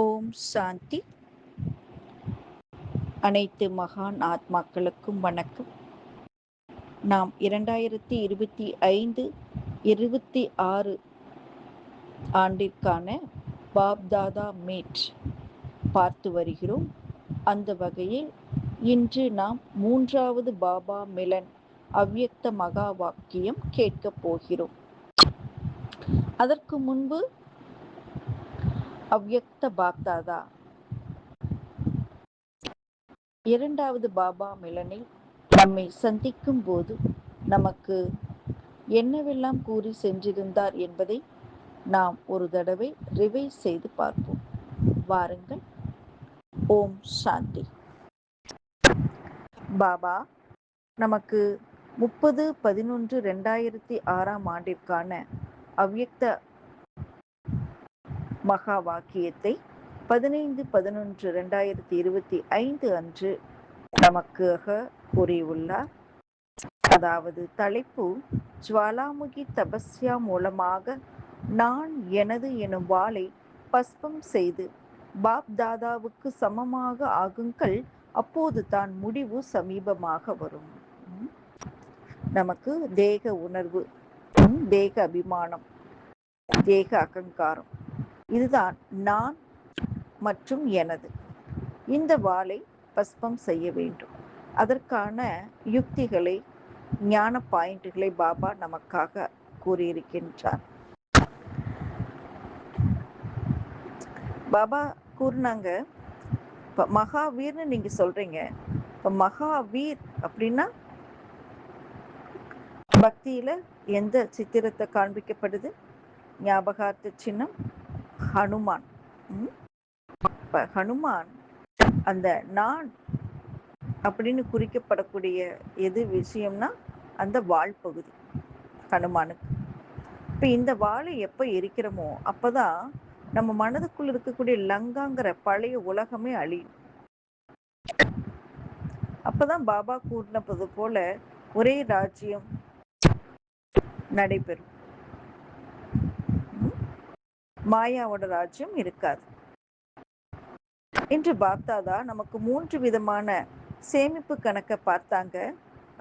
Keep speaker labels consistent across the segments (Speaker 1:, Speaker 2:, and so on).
Speaker 1: ஓம் சாந்தி. அனைத்து மகான் ஆத்மாக்களுக்கும் வணக்கம். நாம் 2025 26 ஆண்டிற்கான பாப்தாதா மீட் பார்த்து வருகிறோம். அந்த வகையில் இன்று நாம் 3வது பாபா மிலன் அவ்யக்த மகா வாக்கியம் கேட்கப் போகிறோம். அதற்கு முன்பு அவ்யக்த பாப்தாதா 2வது பாபா மிலனில் நம்மை சந்திக்கும் போது நமக்கு என்னவெல்லாம் கூறி சென்றிருந்தார் என்பதை நாம் ஒரு தடவை ரிவைஸ் செய்து பார்ப்போம். வாருங்கள். ஓம் சாந்தி. பாபா நமக்கு 30/11/2006 ஆண்டிற்கான அவ்யக்த மகா வாக்கியத்தை 15/11/2025 அன்று நமக்காக கூறியுள்ளார். அதாவது தலைப்பு, ஜுவாலாமுகி தபஸ்யா மூலமாக நான் எனது எனும் வாளை பஸ்பம் செய்து பாப் தாதாவுக்கு சமமாக ஆகுங்கள், அப்போது தான் முடிவு சமீபமாக வரும். நமக்கு தேக உணர்வு, தேக அபிமானம், தேக அகங்காரம், இதுதான் நான் மற்றும் எனது. இந்த வாளை பஸ்பம் செய்ய வேண்டும். அதற்கான யுக்திகளை, ஞான பாயிண்ட்களை பாபா நமக்காக கூறியிருக்கின்றார். பாபா கூறினாங்க, இப்போ மகாவீர்னு நீங்க சொல்றீங்க. இப்போ மகாவீர் அப்படின்னா பக்தியில எந்த சித்திரத்தை காண்பிக்கப்படுது? ஞாபகார்த்த சின்னம் ஹனுமான். இப்போ ஹனுமான் அந்த நான் அப்படின்னு குறிக்கப்படக்கூடிய எது விஷயம்னா அந்த வாள் பகுதி ஹனுமானுக்கு. இப்போ இந்த வாளை எப்போ எரிக்கிறோமோ அப்போதான் நம்ம மனதுக்குள்ள இருக்கக்கூடிய லங்காங்கிற பழைய உலகமே அழியும். அப்போதான் பாபா கூறினது போல ஒரே ராஜ்யம் நடைபெறும். மாயாவோட ராஜ்யம் இருக்காது. இன்று பாப்தாதா நமக்கு 3 விதமான சேமிப்பு கணக்கை பார்த்தாங்க.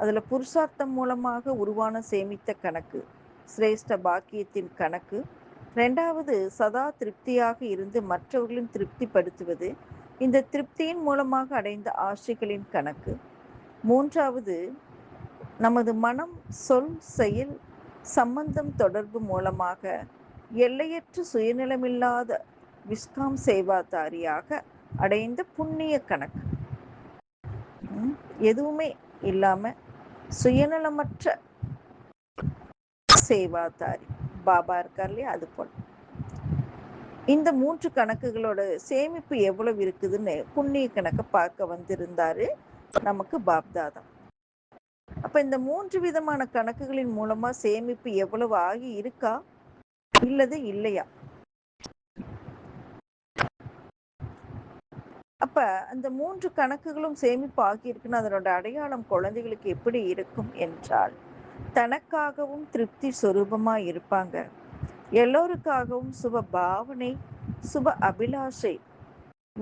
Speaker 1: அதில் புருஷார்த்தம் மூலமாக உருவான சேமித்த கணக்கு, சிரேஷ்ட பாக்கியத்தின் கணக்கு. 2வது சதா திருப்தியாக இருந்து மற்றவர்களின் திருப்திப்படுத்துவது, இந்த திருப்தியின் மூலமாக அடைந்த ஆசைகளின் கணக்கு. 3வது நமது மனம், சொல், செயல், சம்பந்தம், தொடர்பு மூலமாக எல்லையற்ற சுயநலமில்லாத விஸ்காம் சேவாதாரியாக அடைந்த புண்ணிய கணக்கு. எதுவுமே இல்லாம சுயநலமற்ற சேவாதாரி பாபா இருக்கார் இல்லையா, அது போல. இந்த 3 கணக்குகளோட சேமிப்பு எவ்வளவு இருக்குதுன்னு புண்ணிய கணக்கை பார்க்க வந்திருந்தாரு நமக்கு பாப்தாதா. அப்ப இந்த 3 விதமான கணக்குகளின் மூலமா சேமிப்பு எவ்வளவு ஆகி இருக்கா இல்லது இல்லையா? அப்ப அந்த 3 கணக்குகளும் சேமிப்பு ஆகியிருக்குன்னு அதனோட அடையாளம் குழந்தைகளுக்கு எப்படி இருக்கும் என்றால், தனக்காகவும் திருப்தி சொரூபமாக இருப்பாங்க, எல்லோருக்காகவும் சுப பாவனை, சுப அபிலாஷை,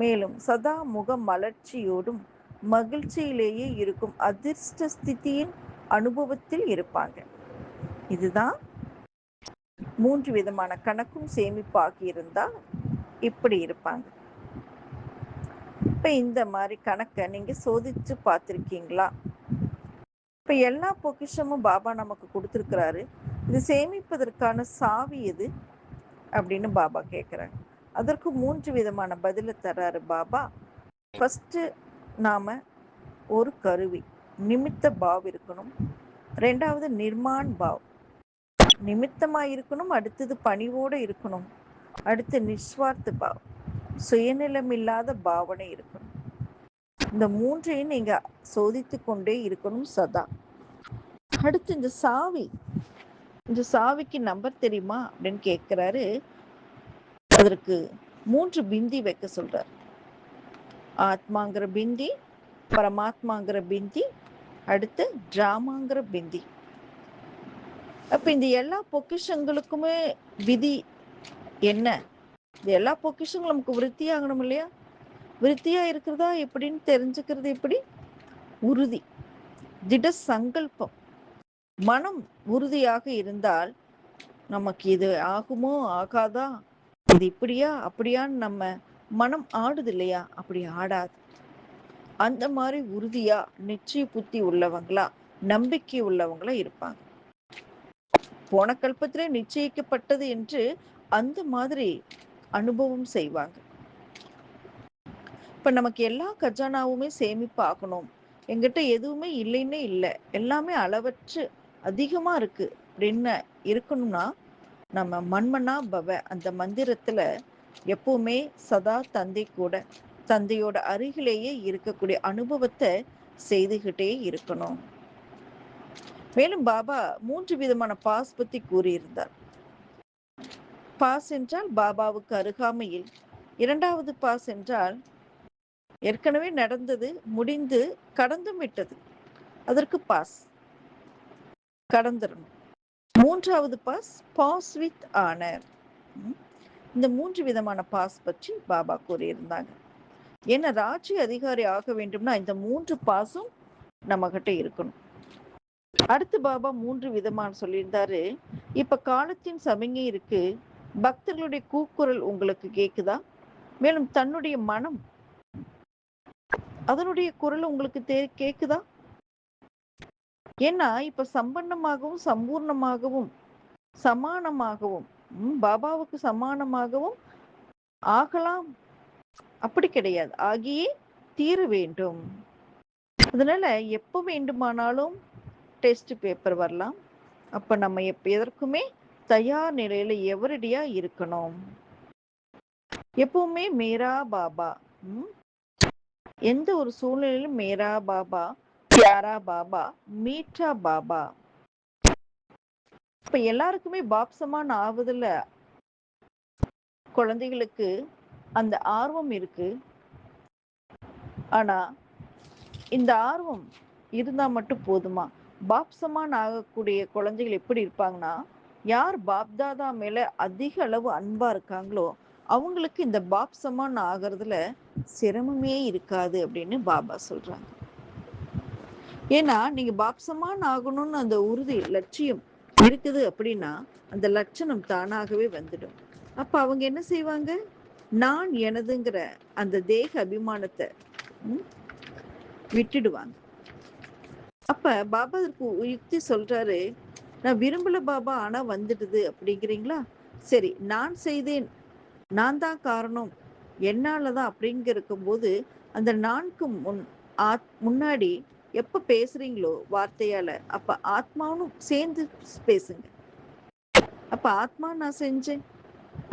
Speaker 1: மேலும் சதா முக மலர்ச்சியோடும் மகிழ்ச்சியிலேயே இருக்கும் அதிர்ஷ்ட ஸ்திதியின் அனுபவத்தில் இருப்பாங்க. இதுதான் 3 விதமான கணக்கும் சேமிப்பாகி இருந்தா இப்படி இருப்பாங்க. இப்ப இந்த மாதிரி கணக்கை நீங்க சோதிச்சு பார்த்துருக்கீங்களா? இப்ப எல்லா பொக்கிஷமும் பாபா நமக்கு கொடுத்துருக்கிறாரு. இது சேமிப்பதற்கான சாவி எது அப்படின்னு பாபா கேட்குறாங்க. அதற்கு 3 விதமான பதிலை தர்றாரு பாபா. ஃபர்ஸ்ட், நாம ஒரு கருவி, நிமித்த பாவ் இருக்கணும். 2வது நிர்மான் பாவ், நிமித்தமா இருக்கணும். அடுத்தது பணிவோடு இருக்கணும். அடுத்து நிஸ்வார்த்த பாவ், சுயநலமில்லாத பாவனை இருக்கணும். இந்த 3ஐயும் நீங்க சோதித்து கொண்டே இருக்கணும் சதா. அடுத்து இந்த சாவிக்கு நம்பர் தெரியுமா அப்படின்னு கேட்கிறாரு. அதற்கு 3 பிந்தி வைக்க சொல்றாரு. ஆத்மாங்கிற பிந்தி, பரமாத்மாங்கிற பிந்தி, அடுத்து டிராமாங்கிற பிந்தி. அப்ப இந்த எல்லா பொக்கிஷங்களுக்குமே விதி என்ன இது எல்லா பொக்கிஷங்களும் நமக்கு விருத்தியாகணும் இல்லையா? விருத்தியா இருக்கிறதா எப்படின்னு தெரிஞ்சுக்கிறது எப்படி? உறுதி, திட சங்கல்பம். மனம் உறுதியாக இருந்தால் நமக்கு இது ஆகுமோ ஆகாதா, இது இப்படியா அப்படியான்னு நம்ம மனம் ஆடுது இல்லையா? அப்படி ஆடாது. அந்த மாதிரி உறுதியா நிச்சய புத்தி உள்ளவங்களா, நம்பிக்கை உள்ளவங்களா இருப்பாங்க. போன கல்பத்திலே நிச்சயிக்கப்பட்டது என்று அந்த மாதிரி அனுபவம் செய்வாங்க. இப்ப நமக்கு எல்லா கஜானாவுமே சேமிப்பு ஆகணும், எங்கிட்ட எதுவுமே இல்லைன்னே இல்லை, எல்லாமே அளவற்று அதிகமா இருக்கு அப்படின்னு இருக்கணும்னா நம்ம மன்மனா பவ அந்த மந்திரத்துல எப்பவுமே சதா தந்தை கூட, தந்தையோட அருகிலேயே இருக்கக்கூடிய அனுபவத்தை செய்துகிட்டே இருக்கணும். மேலும் பாபா 3 விதமான பாஸ் பத்தி கூறியிருந்தார். பாஸ் என்றால் பாபாவுக்கு அருகாமையில், இரண்டாவது பாஸ் என்றால் ஏற்கனவே நடந்தது, முடிந்து கடந்தும் விட்டது, அதற்கு பாஸ், கடந்துடணும். மூன்றாவது பாஸ், பாஸ் வித் ஆனர். இந்த 3 விதமான பாஸ் பற்றி பாபா கூறியிருந்தாங்க. ஏன்னா ராஜ்ய அதிகாரி ஆக வேண்டும்னா இந்த 3 பாஸும் நம்ம கிட்ட இருக்கணும். அடுத்து பாபா 3 விதமான சொல்லியிருந்தாரு. இப்ப காலத்தின் சமிகை இருக்கு, பக்தர்களுடைய கூக்குரல் உங்களுக்கு கேக்குதா? மேலும் தன்னுடைய மனம் அதனுடைய குரல் உங்களுக்கு கேக்குதா? ஏன்னா இப்ப சம்பன்னமாகவும் சம்பூர்ணமாகவும் சமானமாகவும் பாபாவுக்கு சமானமாகவும் ஆகலாம் அப்படி கிடையாது, ஆகியே தீர வேண்டும். அதனால எப்போ வேண்டுமானாலும் டெஸ்ட் பேப்பர் வரலாம். அப்ப நம்ம எதற்குமே தயார் நிலையில எவரடியா இருக்கணும். எப்பவுமே மேரா பாபா, எந்த ஒரு சூழ்நிலையிலும் மேரா பாபா, பியாரா பாபா, மீட்டா பாபா. இப்ப எல்லாருக்குமே பாப்சமான் ஆவதில்ல, குழந்தைகளுக்கு அந்த ஆர்வம் இருக்கு. ஆனா இந்த ஆர்வம் இருந்தா மட்டும் போதுமா? பாப்சமான் ஆகக்கூடிய குழந்தைகள் எப்படி இருப்பாங்கன்னா, யார் பாப்தாதா மேல அதிக அளவு அன்பா இருக்காங்களோ அவங்களுக்கு இந்த பாப்சமான் ஆகிறதுல சிரமமே இருக்காது அப்படின்னு பாபா சொல்றாங்க. ஏன்னா நீங்க பாப்சமான் ஆகணும்னு அந்த உறுதி லட்சியம் இருக்குது அப்படின்னா அந்த லட்சணம் தானாகவே வந்துடும். அப்ப அவங்க என்ன செய்வாங்க? நான் எனதுங்கிற அந்த தேக அபிமானத்தை விட்டுடுவாங்க. அப்ப பாபா அதற்கு யுக்தி சொல்றாரு, நான் விரும்பல பாபா ஆனா வந்துடுது அப்படிங்கிறீங்களா? சரி, நான் செய்தேன், நான் தான் காரணம், என்னாலதான் அப்படிங்க இருக்கும்போது அந்த நான்கு முன்னாடி எப்ப பேசுறீங்களோ வார்த்தையால, அப்ப ஆத்மாவும் சேர்ந்து பேசுங்க. அப்ப ஆத்மா நான் செஞ்சேன்,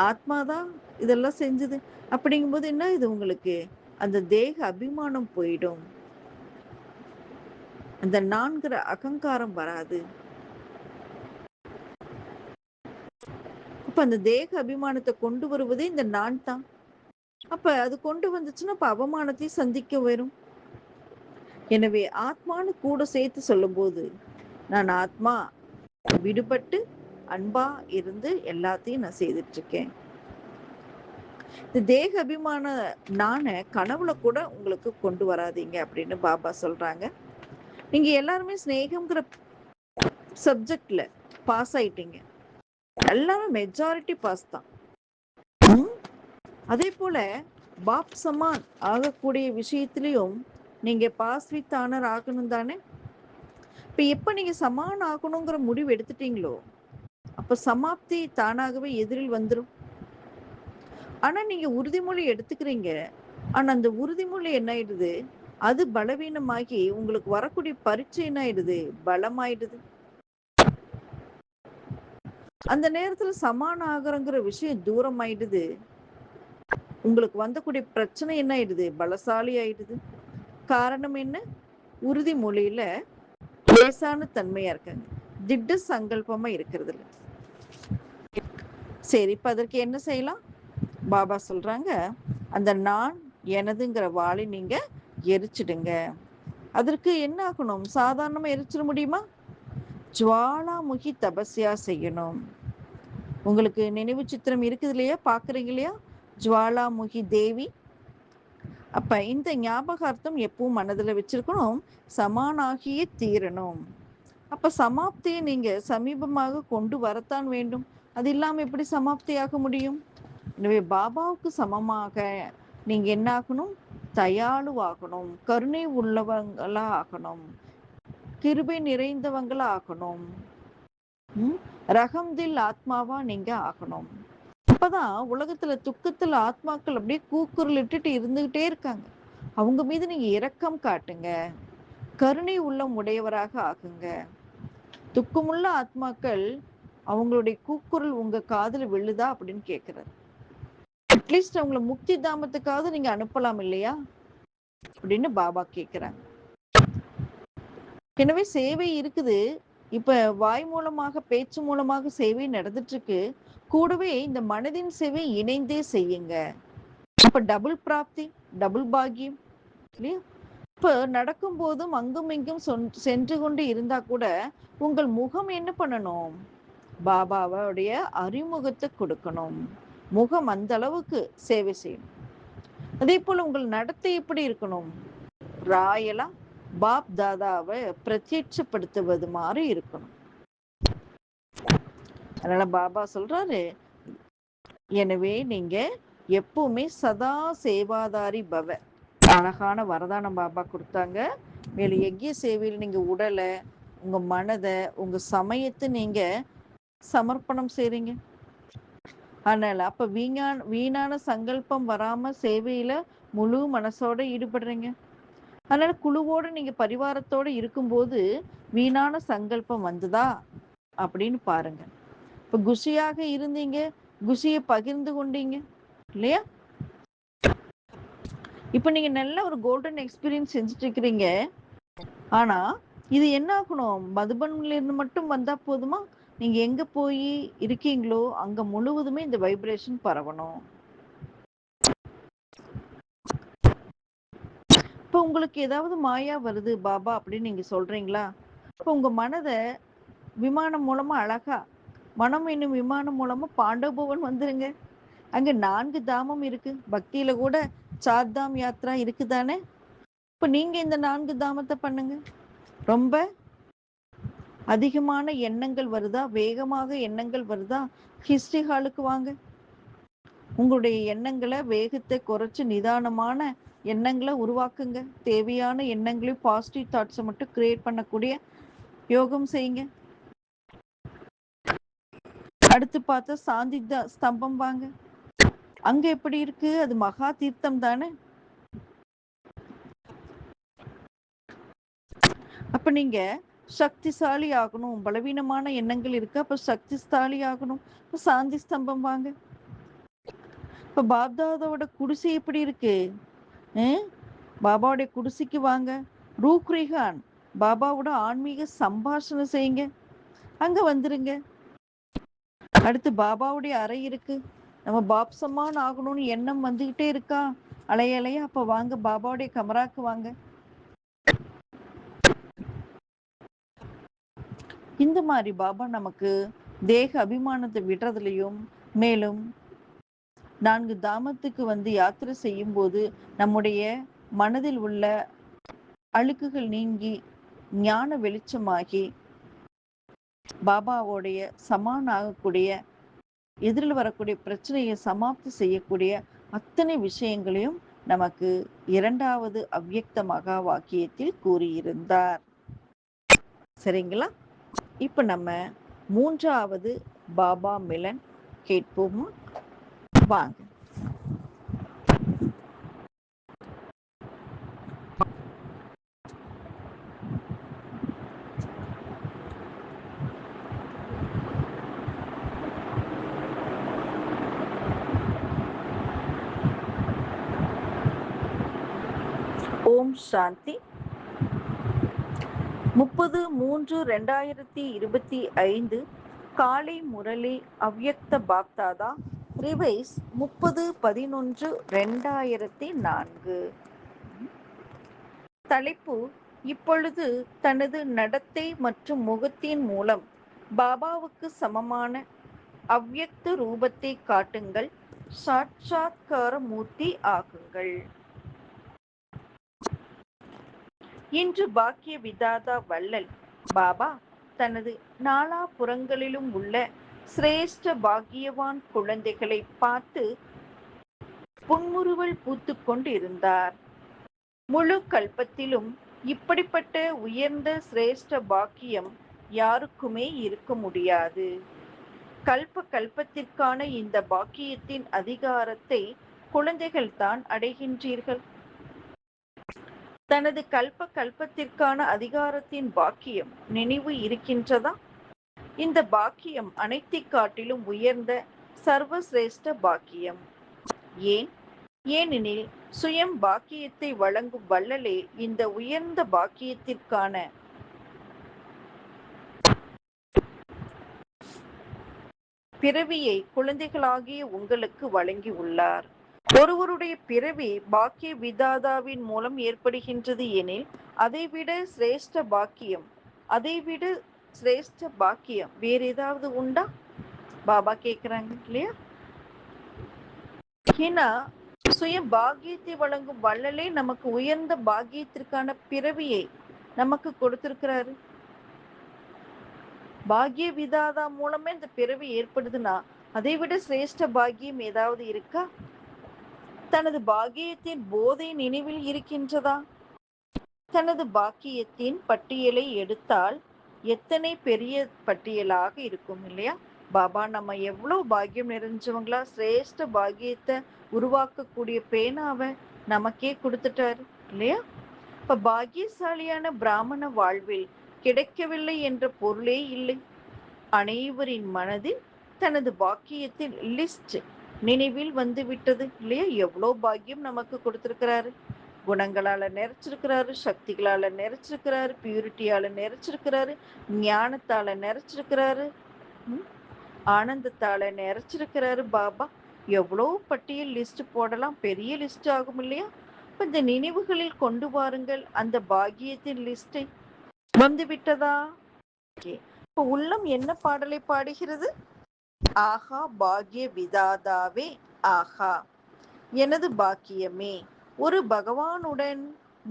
Speaker 1: ஆத்மாதான் இதெல்லாம் செஞ்சது அப்படிங்கும்போது என்ன இது உங்களுக்கு அந்த தேக அபிமானம் போயிடும், அந்த நான்கிற அகங்காரம் வராது. அப்ப அந்த தேக அபிமானத்தை கொண்டு வருவதே இந்த நான் தான். அப்ப அது கொண்டு வந்துச்சுன்னா அப்ப அவமானத்தை சந்திக்க வரும். எனவே ஆத்மான்னு கூட சேர்த்து சொல்லும் போது நான் ஆத்மா விடுபட்டு அன்பா இருந்து எல்லாத்தையும் நான் செய்துட்டு இருக்கேன். இந்த தேக அபிமான நான கனவுல கூட உங்களுக்கு கொண்டு வராதீங்க அப்படின்னு பாபா சொல்றாங்க. நீங்க எல்லாருமே ஸ்நேகம்ங்கிற சப்ஜெக்ட்ல பாஸ் ஆயிட்டீங்க, எல்லாமே மெஜாரிட்டி பாஸ் தான். அதே போல பாப் சமான் ஆகக்கூடிய விஷயத்திலையும் நீங்க பாஸ் வித் ஆனர் ஆகணும் தானே? இப்ப எப்ப நீங்க சமான் ஆகணுங்கிற முடிவு எடுத்துட்டீங்களோ அப்ப சமாப்தி தானாகவே எதிரில் வந்துடும். ஆனா நீங்க உறுதிமொழி எடுத்துக்கிறீங்க, ஆனா அந்த உறுதிமொழி என்ன ஆயிடுது, அது பலவீனமாகி உங்களுக்கு வரக்கூடிய பரீட்சை என்ன ஆயிடுது, பலமாயிடுது. அந்த நேரத்துல சமான ஆகிறங்கிற விஷயம் தூரம் ஆயிடுது, உங்களுக்கு வந்தக்கூடிய பிரச்சனை என்ன ஆயிடுது, பலசாலி ஆயிடுது. காரணம் என்ன? உறுதிமொழியில லேசான தன்மையா இருக்காங்க, திட்ட சங்கல்பமா இருக்கிறது இல்லை. சரி, இப்ப அதற்கு என்ன செய்யலாம்? பாபா சொல்றாங்க, அந்த நான் எனதுங்கிற வாளை நீங்க எரிச்சிடுங்க. அதற்கு என்ன ஆகணும்? சாதாரணமா எரிச்சிட முடியுமா? ஜுவாலாமுகி தபஸ்யா செய்யணும். உங்களுக்கு நினைவு சித்திரம் இருக்குது இல்லையா, பாக்குறீங்க இல்லையா? ஜுவாலாமுகி தேவி. அப்ப இந்த ஞாபகார்த்தம் எப்பவும் மனதுல வச்சிருக்கணும். சமானாகியே தீரணும். அப்ப சமாப்தியை நீங்க சமீபமாக கொண்டு வரத்தான் வேண்டும். அது இல்லாம எப்படி சமாப்தியாக முடியும்? எனவே பாபாவுக்கு சமமாக நீங்க என்ன ஆகணும்? தயாளுவாகணும், கருணை உள்ளவங்களா ஆகணும், கிருபை நிறைந்தவங்களா ஆகணும், ரகம்தில் ஆத்மாவா நீங்க ஆகணும். அப்பதான் உலகத்துல துக்கத்துல ஆத்மாக்கள் அப்படியே கூக்குரலிட்டுட்டு இருந்துகிட்டே இருக்காங்க. அவங்க மீது நீங்க இரக்கம் காட்டுங்க, கருணை உள்ளம் உடையவராக ஆகுங்க. துக்கமுள்ள ஆத்மாக்கள் அவங்களுடைய கூக்குரல் உங்க காதுல விழுதா அப்படின்னு கேட்கிறார். அட்லீஸ்ட் அவங்கள முக்தி தாமத்துக்காவது நீங்க அனுப்பலாம் இல்லையா அப்படின்னு பாபா கேட்கிறாங்க. எனவே சேவை இருக்குது. இப்ப வாய் மூலமாக பேச்சு மூலமாக சேவை நடந்துட்டு இருக்கு. கூடவே இந்த மனதின் சேவை இணைந்தே செய்யுங்க. அப்ப டபுள் பிராப்தி, டபுள் பாக்கியம் இல்லையா? இப்ப நடக்கும் போதும் அங்கும் இங்கும் சென்று கொண்டு இருந்தா கூட உங்கள் முகம் என்ன பண்ணணும்? பாபாவுடைய அறிமுகத்தை கொடுக்கணும். முகம் அந்த அளவுக்கு சேவை செய்யணும். அதே போல உங்கள் நடத்தை எப்படி இருக்கணும்? ராயலா பாப் தாதாவை பிரத்யட்சப்படுத்துவது மாதிரி இருக்கணும். அதனால பாபா சொல்றாரு, எனவே நீங்க எப்பவுமே சதா சேவாதாரி பவ. அழகான வரதானம் பாபா கொடுத்தாங்க. மேலும் யஜ்ய சேவையில் நீங்க உடலை, உங்க மனதை, உங்க சமயத்தை நீங்க சமர்ப்பணம் செய்றீங்க. அதனால அப்ப வீணான சங்கல்பம் வராம சேவையில முழு மனசோட ஈடுபடுறீங்க. அதனால குழுவோட நீங்க பரிவாரத்தோட இருக்கும்போது வீணான சங்கல்பம் வந்துதா அப்படின்னு பாருங்க. இப்ப குஷியாக இருந்தீங்க, குஷியை பகிர்ந்து கொண்டீங்க இல்லையா? இப்ப நீங்க நல்ல ஒரு கோல்டன் எக்ஸ்பீரியன்ஸ் செஞ்சுட்டு இருக்கிறீங்க. ஆனா இது என்ன ஆகணும்? மதுபன்ல இருந்து மட்டும் வந்தா போதுமா? நீங்க எங்க போய் இருக்கீங்களோ அங்க முழுவதுமே இந்த வைப்ரேஷன் பரவணும். இப்ப உங்களுக்கு ஏதாவது மாயா வருது பாபா அப்படின்னு நீங்க சொல்றீங்களா? இப்ப உங்க மனதை விமானம் மூலமா அழகா, மனம் என்னும் விமானம் மூலமா பாண்டவபவன் வந்துருங்க. அங்க 4 தாமம் இருக்கு. பக்தியில கூட 4 தாம் யாத்ரா இருக்குதானே? இப்ப நீங்க இந்த 4 தாமத்தை பண்ணுங்க. ரொம்ப அதிகமான எண்ணங்கள் வருதா, வேகமாக எண்ணங்கள் வருதா, ஹிஸ்டரி ஹாலுக்கு வாங்க. உங்களுடைய எண்ணங்களை வேகத்தை குறைச்சு நிதானமான எண்ணங்களை உருவாக்குங்க. தேவையான எண்ணங்களையும் பாசிட்டிவ் தாட்ஸை மட்டும் கிரியேட் பண்ணக்கூடிய யோகம் செய்யுங்க. அடுத்து பார்த்தா சாந்தி ஸ்தம்பம் வாங்க. அங்க எப்படி இருக்கு? அது மகா தீர்த்தம் தானே. அப்ப நீங்க சக்திசாலி ஆகணும். பலவீனமான எண்ணங்கள் இருக்கு, அப்ப சக்திசாலி ஆகணும். இப்ப சாந்தி ஸ்தம்பம் வாங்க. இப்ப பாப்தாதாவோட குடிசை எப்படி இருக்கு? பாபாவுடைய குடிசைக்கு வாங்க. ரூக்ரிஹான் பாபாவோட ஆன்மீக சம்பாஷணை செய்யுங்க. அங்க வந்துருங்க. அடுத்து பாபாவுடைய அறை இருக்கு. நம்ம பாப்சமான் ஆகணும்னு எண்ணம் வந்துகிட்டே இருக்கா அலையலையா? அப்ப வாங்க பாபாவுடைய கமராக்கு வாங்க. இந்த மாதிரி பாபா நமக்கு தேக அபிமானத்தை விடுறதுலையும், மேலும் 4 தாமத்துக்கு வந்து யாத்திரை செய்யும் போது நம்முடைய மனதில் உள்ள அழுக்குகள் நீங்கி ஞான வெளிச்சமாகி பாபாவோடைய சமான் ஆகக்கூடிய, எதிரில் வரக்கூடிய பிரச்சனையை சமாப்தி செய்யக்கூடிய அத்தனை விஷயங்களையும் நமக்கு 2வது அவ்யக்த மகா வாக்கியத்தில் கூறியிருந்தார். சரிங்களா? இப்ப நம்ம 3வது பாபா மிலன் கேட்போமா? வாங்க. ஓம் சாந்தி. 30/3/2025 காலை முரளி அவ்யக்த பாப்தாதா ரிவைஸ் 30/11/2004. தலைப்பு: இப்பொழுது தனது நடத்தை மற்றும் முகத்தின் மூலம் பாபாவுக்கு சமமான அவ்யக்த ரூபத்தை காட்டுங்கள். சாட்சாத்கார மூர்த்தி ஆகுங்கள். இன்று பாக்கிய விதாதா வள்ளல் பாபா தனது நாலாபுறங்களிலும் உள்ள சிரேஷ்ட பாக்கியவான் குழந்தைகளை பார்த்து புன்முறுவல் பூத்துக் கொண்டிருந்தார். முழு கல்பத்திலும் இப்படிப்பட்ட உயர்ந்த சிரேஷ்ட பாக்கியம் யாருக்குமே இருக்க முடியாது. கல்ப கல்பத்திற்கான இந்த பாக்கியத்தின் அதிகாரத்தை குழந்தைகள்தான் அடைகின்றீர்கள். தனது கல்ப கல்பத்திற்கான அதிகாரத்தின் பாக்கியம் நினைவு இருக்கின்றதா? இந்த பாக்கியம் அனைத்தைக் காட்டிலும் உயர்ந்த சர்வசிரேஷ்ட பாக்கியம். ஏன்? ஏனெனில் சுயம் பாக்கியத்தை வழங்கும் வள்ளலே இந்த உயர்ந்த பாக்கியத்திற்கான பிறவியை குழந்தைகளாகிய உங்களுக்கு வழங்கி உள்ளார். ஒருவருடைய பிறவி பாக்கிய விதாதாவின் மூலம் ஏற்படுகின்றது எனில் அதைவிட சிரேஷ்ட பாக்கியம் வேற ஏதாவது உண்டா? பாபா கேக்குறாங்க இல்லையா? ஏன்னா சுய பாக்கியத்தை வழங்கும் வள்ளலே நமக்கு உயர்ந்த பாக்கியத்திற்கான பிறவியை நமக்கு கொடுத்திருக்கிறாரு. பாக்கிய விதாதா மூலமே இந்த பிறவி ஏற்படுதுன்னா அதை விட சிரேஷ்ட பாக்கியம் ஏதாவது இருக்கா? தனது பாக்கியத்தின் போதை நினைவில் இருக்கின்றதா? தனது பாக்கியத்தின் பட்டியலை எடுத்தால் எத்தனை பெரிய பட்டியலாக இருக்கும் இல்லையா? பாபா நம்ம எவ்வளவு பாக்கியம் நிறைஞ்சவங்களா, சிரேஷ்ட பாக்கியத்தை உருவாக்கக்கூடிய பேனாவை நமக்கே கொடுத்துட்டாரு இல்லையா? இப்ப பாக்கியசாலியான பிராமண வாழ்வில் கிடைக்கவில்லை என்ற பொருளே இல்லை. அனைவரின் மனதில் தனது பாக்கியத்தின் லிஸ்ட் நினைவில் வந்து விட்டது இல்லையா? எவ்வளோ பாக்கியம் நமக்கு கொடுத்திருக்கிறாரு. குணங்களால நிறைச்சிருக்கிறாரு, சக்திகளால நிறைச்சிருக்கிறாரு, பியூரிட்டியால நிறைச்சிருக்கிறாரு, ஞானத்தால நிறைச்சிருக்கிறாரு, ஆனந்தத்தால நிறைச்சிருக்கிறாரு. பாபா எவ்வளோ பட்டியல் லிஸ்ட் போடலாம், பெரிய லிஸ்ட் ஆகும் இல்லையா? இந்த நினைவுகளில் கொண்டு வாருங்கள் அந்த பாக்கியத்தின் லிஸ்டை. வந்து விட்டதா? இப்போ உள்ளம் என்ன பாடலை பாடுகிறது? ஆஹா பாக்கிய விதாதாவே, ஆஹா எனது பாக்கியமே. ஒரு பகவானுடன்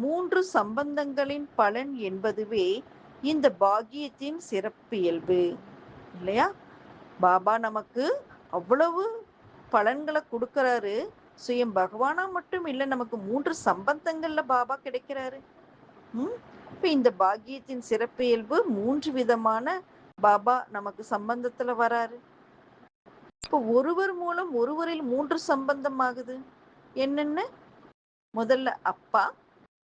Speaker 1: 3 சம்பந்தங்களின் பலன் என்பதுவே இந்த பாக்கியத்தின் சிறப்பியல்பு இல்லையா? பாபா நமக்கு அவ்வளவு பலன்களை கொடுக்கறாரு. சுயம் பகவானா மட்டும் இல்லை, நமக்கு 3 சம்பந்தங்கள்ல பாபா கிடைக்கிறாரு. இப்ப இந்த பாக்கியத்தின் சிறப்பியல்பு 3 விதமான பாபா நமக்கு சம்பந்தத்துல வராரு. இப்ப ஒருவர் மூலம் ஒருவரில் 3 சம்பந்தம் ஆகுது. என்னென்ன? முதல்ல அப்பா,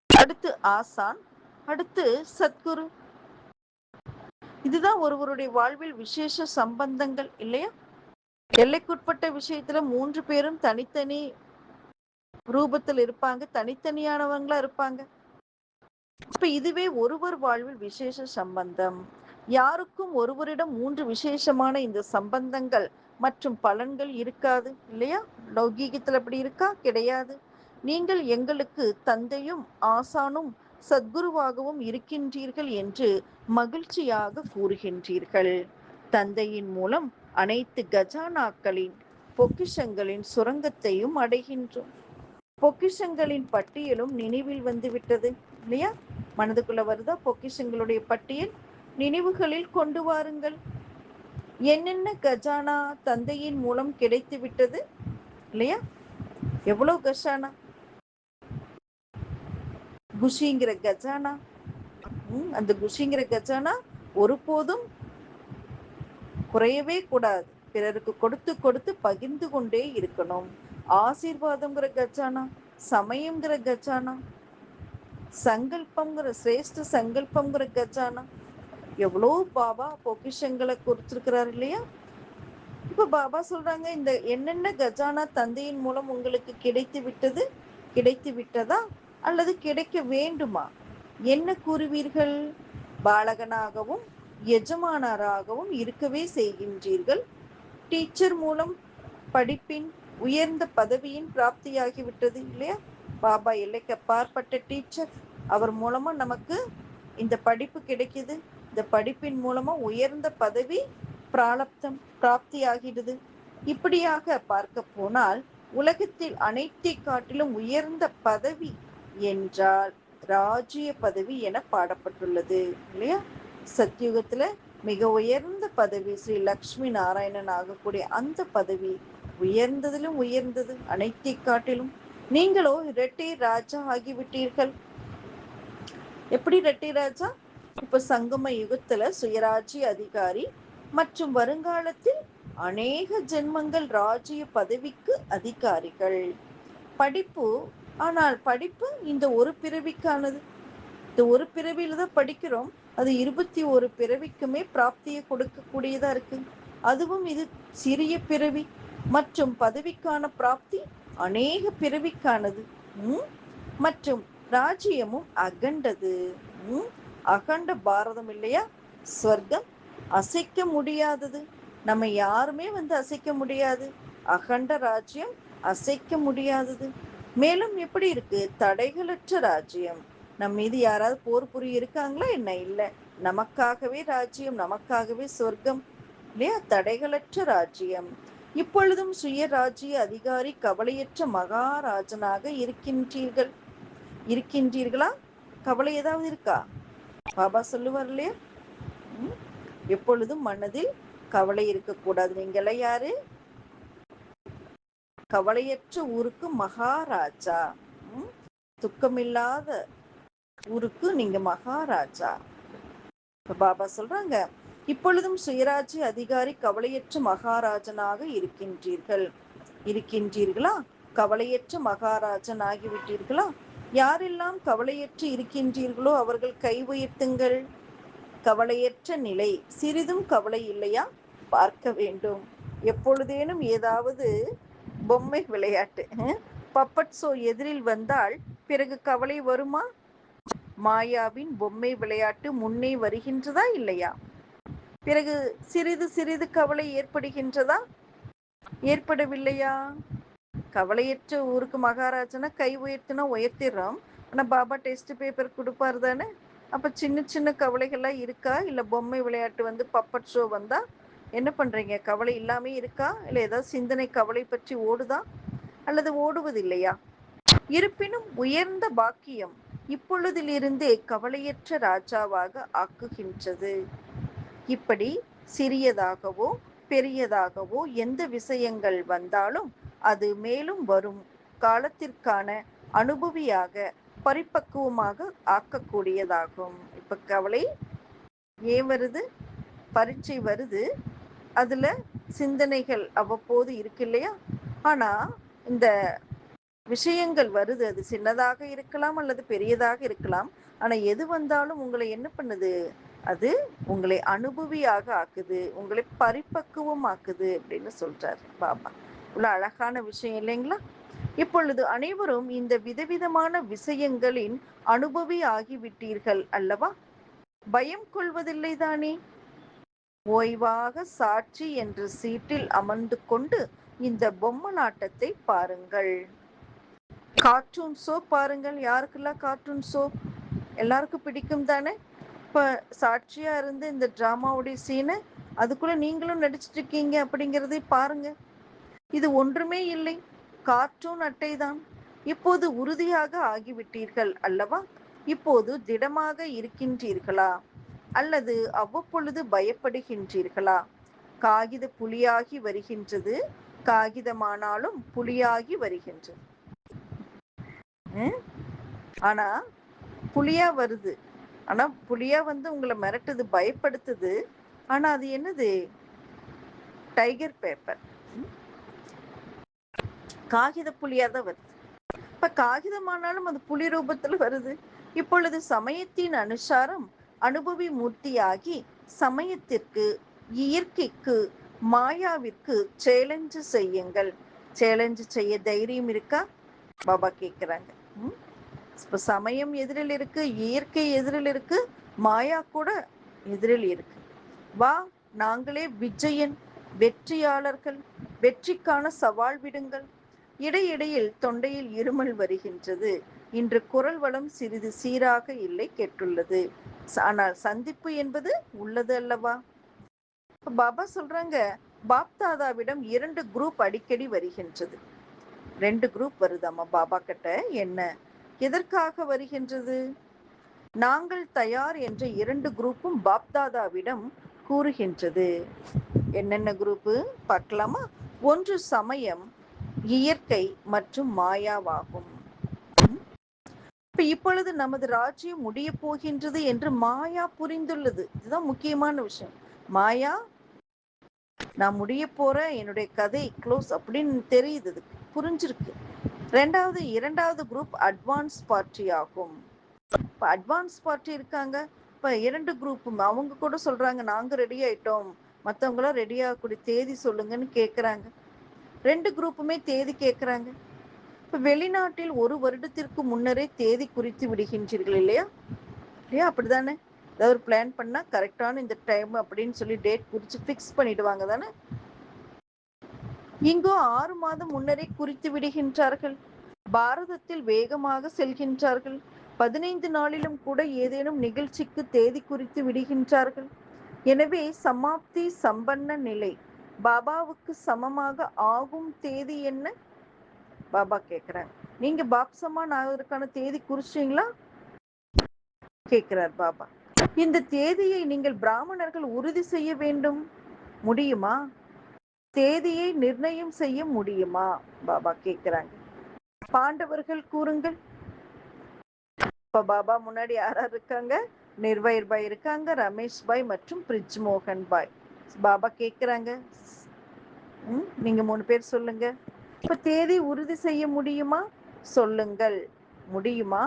Speaker 1: அடுத்து ஆசான், அடுத்து சத்குரு. இதுதான் ஒருவருடைய வாழ்வில் விசேஷ சம்பந்தங்கள் இல்லையா? எல்லைக்குட்பட்ட விஷயத்துல 3 பேரும் தனித்தனி ரூபத்தில் இருப்பாங்க, தனித்தனியானவங்களா இருப்பாங்க. இப்ப இதுவே ஒருவர் வாழ்வில் விசேஷ சம்பந்தம். யாருக்கும் ஒருவரிடம் 3 விசேஷமான இந்த சம்பந்தங்கள் மற்றும் பலன்கள் இருக்காது இல்லையா? லௌகீகத்தில் அப்படி இருக்கா? கிடையாது. நீங்கள் எங்களுக்கு தந்தையும் ஆசானும் சத்குருவாகவும் இருக்கின்றீர்கள் என்று மகிழ்ச்சியாக கூறுகின்றீர்கள். தந்தையின் மூலம் அனைத்து கஜானாக்களின் பொக்கிஷங்களின் சுரங்கத்தையும் அடைகின்றோம். பொக்கிஷங்களின் பட்டியலும் நினைவில் வந்துவிட்டது இல்லையா? மனதுக்குள்ள வருதா பொக்கிஷங்களுடைய பட்டியல்? நினைவுகளில் கொண்டு வாருங்கள். என்னென்ன கஜானா தந்தையின் மூலம் கிடைத்து விட்டது இல்லையா? எவ்வளவு கஜானா? குஷிங்கிற கஜானா. அந்த குஷிங்கிற கஜானா ஒருபோதும் குறையவே கூடாது. பிறருக்கு கொடுத்து கொடுத்து பகிர்ந்து கொண்டே இருக்கணும். ஆசீர்வாதம்ங்கிற கஜானா, சமயம்ங்கிற கஜானா, சங்கல்பம்ங்கிற சிரேஷ்ட சங்கல்பம்ங்கிற கஜானா, எவ்வளோ பாபா பொக்கிஷங்களை கொடுத்திருக்கிறார் இல்லையா? இப்ப பாபா சொல்றாங்க, இந்த என்னென்ன கஜானா தந்தையின் மூலம் உங்களுக்கு கிடைத்து விட்டது, கிடைத்து விட்டதா அல்லது கிடைக்க வேண்டுமா? என்ன கூறுவீர்கள்? பாலகனாகவும் எஜமானராகவும் இருக்கவே செய்கின்றீர்கள். டீச்சர் மூலம் படிப்பின் உயர்ந்த பதவியின் பிராப்தியாகிவிட்டது இல்லையா? பாபா எல்லைக்கு அப்பாற்பட்ட டீச்சர். அவர் மூலமா நமக்கு இந்த படிப்பு கிடைக்குது. இந்த படிப்பின் மூலமா உயர்ந்த பதவி பிராப்தி ஆகிடுது. இப்படியாக பார்க்க போனால் உலகத்தில் அனைத்தை காட்டிலும் உயர்ந்த பதவி என்றால் ராஜ்ய பதவி என பாடப்பட்டுள்ளது இல்லையா? சத்தியுகத்துல மிக உயர்ந்த பதவி ஸ்ரீ லக்ஷ்மி நாராயணன் ஆகக்கூடிய அந்த பதவி உயர்ந்ததிலும் உயர்ந்தது, அனைத்தை காட்டிலும். நீங்களோ இரட்டை ராஜா ஆகிவிட்டீர்கள். எப்படி இரட்டை ராஜா? இப்ப சங்கம யுகத்துல சுயராஜ்ய அதிகாரி மற்றும் வருங்காலத்தில் அநேக ஜென்மங்கள் ராஜ்ய பதவிக்கு அதிகாரிகள். படிப்பு, ஆனால் படிப்பு இந்த ஒரு பிறவிக்கானது. இந்த ஒரு பிறவியில தான் படிக்கிறோம். அது 21 பிறவிக்குமே பிராப்தியை கொடுக்கக்கூடியதா இருக்கு. அதுவும் இது சிறிய பிறவி. மற்றும் பதவிக்கான பிராப்தி அநேக பிறவிக்கானது. மற்றும் ராஜ்யமும் அகண்டது. அகண்ட பாரதம் இல்லையா? ஸ்வர்க்கம் அசைக்க முடியாதது. நம்ம யாருமே அசைக்க முடியாது. அகண்ட ராஜ்யம் அசைக்க முடியாதது. மேலும் எப்படி இருக்கு? தடைகளற்ற ராஜ்யம். நம்ம மீது யாராவது போர் புரிய இருக்காங்களா என்ன? இல்லை. நமக்காகவே ராஜ்யம், நமக்காகவே சொர்க்கம் இல்லையா? தடைகளற்ற ராஜ்யம். இப்பொழுதும் சுயராஜ்ய அதிகாரி கவலையற்ற மகாராஜனாக இருக்கின்றீர்களா? கவலை ஏதாவது இருக்கா? பாபா சொல்லுவார் இல்லையா, எப்பொழுதும் மனதில் கவலை இருக்கக்கூடாது. நீங்கள யாரு? கவலையற்ற ஊருக்கு மகாராஜா. துக்கமில்லாத ஊருக்கு நீங்க மகாராஜா. பாபா சொல்றாங்க, இப்பொழுதும் சுயராஜ்ய அதிகாரி கவலையற்ற மகாராஜனாக இருக்கின்றீர்களா? கவலையற்ற மகாராஜன் ஆகிவிட்டீர்களா? யாரெல்லாம் கவலையற்று இருக்கின்றீர்களோ அவர்கள் கை உயர்த்துங்கள். கவலையற்ற நிலை, சிறிதும் கவலை இல்லையா? பார்க்க வேண்டும். எப்பொழுதேனும் ஏதாவது பொம்மை விளையாட்டு, பப்பட் ஷோ எதிரில் வந்தால் பிறகு கவலை வருமா? மாயாவின் பொம்மை விளையாட்டு முன்னே வருகின்றதா இல்லையா? பிறகு சிறிது சிறிது கவலை ஏற்படுகின்றதா? ஏற்படவில்லையா? கவலையற்ற ஊருக்கு மகாராஜனா கை உயர்த்தினா உயர்த்திடுறோம். ஆனா பாபா டெஸ்ட் பேப்பர் கொடுப்பாரு தானே. அப்ப சின்ன சின்ன கவலைகள்லாம் இருக்கா? இல்ல பொம்மை விளையாட்டு பப்பட் ஷோ வந்தா என்ன பண்றீங்க? கவலை இல்லாமே இருக்கா? இல்ல ஏதாவது சிந்தனை கவலை பற்றி ஓடுதா அல்லது ஓடுவதில்லையா? இருப்பினும் உயர்ந்த பாக்கியம் இப்பொழுதிலிருந்தே கவலையற்ற ராஜாவாக ஆக்குகின்றது. இப்படி சிறியதாகவோ பெரியதாகவோ எந்த விஷயங்கள் வந்தாலும் அது மேலும் வரும் காலத்திற்கான அனுபவியாக பரிபக்குவமாக ஆக்கக்கூடியதாகும். இப்ப கவலை ஏன் வருது? பரீட்சை வருது, அதுல சிந்தனைகள் அவ்வப்போது இருக்கு இல்லையா? ஆனா இந்த விஷயங்கள் வருது, அது சின்னதாக இருக்கலாம் அல்லது பெரியதாக இருக்கலாம். ஆனா எது வந்தாலும் உங்களை என்ன பண்ணுது? அது உங்களை அனுபவியாக ஆக்குது, உங்களை பரிபக்குவம் ஆக்குது அப்படின்னு சொல்றாரு பாபா. இவ்வளவு அழகான விஷயம் இல்லைங்களா? இப்பொழுது அனைவரும் இந்த விதவிதமான விஷயங்களின் அனுபவி ஆகிவிட்டீர்கள் அல்லவா? பயம் கொள்வதில்லை தானே? ஓய்வாக சாட்சி என்ற சீட்டில் அமர்ந்து கொண்டு இந்த பொம்மலாட்டத்தை பாருங்கள். கார்ட்டூன் ஷோ பாருங்கள். யாருக்கெல்லாம் கார்ட்டூன் ஷோ எல்லாருக்கும் பிடிக்கும் தானே? இப்ப சாட்சியா இருந்து இந்த டிராமாவுடைய சீனை அதுக்குள்ள நீங்களும் நடிச்சிட்டு இருக்கீங்க அப்படிங்கிறதை பாருங்க. இது ஒன்றுமே இல்லை, கார்ட்டூன் அட்டை தான். இப்போது உறுதியாக ஆகிவிட்டீர்கள் அல்லவா? இப்போது திடமாக இருக்கின்றீர்களா அல்லது அவ்வப்பொழுது பயப்படுகின்றீர்களா? காகித புலியாகி வருகின்றது, காகிதமானாலும் புலியாகி வருகின்றது. ஆனா புலியா வருது, ஆனா புலியா உங்களை மிரட்டுது, பயப்படுத்துது. ஆனா அது என்னது? டைகர் பேப்பர், காகித புலியா தான் வருது. இப்ப காகிதமானாலும் அது புலி ரூபத்துல வருது. இப்பொழுது சமயத்தின் அனுசாரம் அனுபவி மூர்த்தியாகி சமயத்திற்கு, இயற்கைக்கு, மாயாவிற்கு சேலஞ்சு செய்யுங்கள். சேலஞ்சு செய்ய தைரியம் இருக்கா? பாபா கேக்குறாங்க. இப்ப சமயம் எதிரில் இருக்கு, இயற்கை எதிரில் இருக்கு, மாயா கூட எதிரில் இருக்கு. வா, நாங்களே விஜயன், வெற்றியாளர்கள், வெற்றிக்கான சவால் விடுங்கள். இடையிடையில் தொண்டையில் இருமல் வருகின்றது. இன்று குரல் வளம் சிறிது சீராக இல்லை, கேட்டுள்ளது. ஆனால் சந்திப்பு என்பது உள்ளது அல்லவா? பாபா சொல்றாங்க, பாப்தாதாவிடம் 2 குரூப் அடிக்கடி வருகின்றது. 2 குரூப் வருதாமா பாபா கிட்ட. என்ன, எதற்காக வருகின்றது? நாங்கள் தயார் என்ற 2 குரூப்பும் பாப்தாதாவிடம் கூறுகின்றது. என்னென்ன குரூப்பு பார்க்கலாமா? ஒன்று சமயம், இயற்கை மற்றும் மாயாவாகும். இப்பொழுது நமது ராஜ்யம் முடிய போகின்றது என்று மாயா புரிந்துள்ளது. இதுதான் முக்கியமான விஷயம். மாயா, நான் முடிய போறேன், என்னுடைய கதை க்ளோஸ் அப்படின்னு தெரியுது, புரிஞ்சிருக்கு. இரண்டாவது குரூப் அட்வான்ஸ் பார்ட்டி ஆகும். இப்போ அட்வான்ஸ் பார்ட்டி இருக்காங்க. இப்போ 2 குரூப்பும் அவங்க கூட சொல்றாங்க, நாங்க ரெடி ஆயிட்டோம், மற்றவங்களாம் ரெடி ஆகக்கூடிய தேதி சொல்லுங்கன்னு கேட்குறாங்க. 2 குரூப்புமே தேதி கேட்குறாங்க. இப்போ வெளிநாட்டில் 1 வருடத்திற்கு முன்னரே தேதி குறித்து விடுகின்றீர்கள் இல்லையா? இல்லையா? அப்படிதானே? ஏதாவது ஒரு பிளான் பண்ணால் கரெக்டான இந்த டைம் அப்படின்னு சொல்லி டேட் குறித்து ஃபிக்ஸ் பண்ணிடுவாங்க தானே? இங்கோ 6 மாதம் முன்னரே குறித்து விடுகின்றார்கள். பாரதத்தில் வேகமாக செல்கின்றார்கள். 15 நாளிலும் கூட ஏதேனும் நிகழ்ச்சிக்கு தேதி குறித்து விடுகின்றார்கள். எனவே சமாப்தி சம்பன்ன நிலை பாபாவுக்கு சமமாக ஆகும் தேதி என்ன? பாபா கேட்குறாங்க. நீங்க பாப்சமான் ஆவதற்கான தேதி குறிச்சிங்களா கேட்கிறார் பாபா. இந்த தேதியை நீங்கள் பிராமணர்கள் உறுதி செய்ய வேண்டும். முடியுமா? தேதியை நிர்ணயம் செய்ய முடியுமா? பாபா கேட்கிறாங்க. பாண்டவர்கள் கூறுங்கள். இப்ப பாபா முன்னாடி யார் இருக்காங்க? நிர்வயர் பாய் இருக்காங்க, ரமேஷ் பாய் மற்றும் பிரிஜ் மோகன் பாய். பாபா கேட்குறாங்க, நீங்க 3 பேர் சொல்லுங்க. இப்ப தேதி உறுதி செய்ய முடியுமா? சொல்லுங்கள். முடியுமா?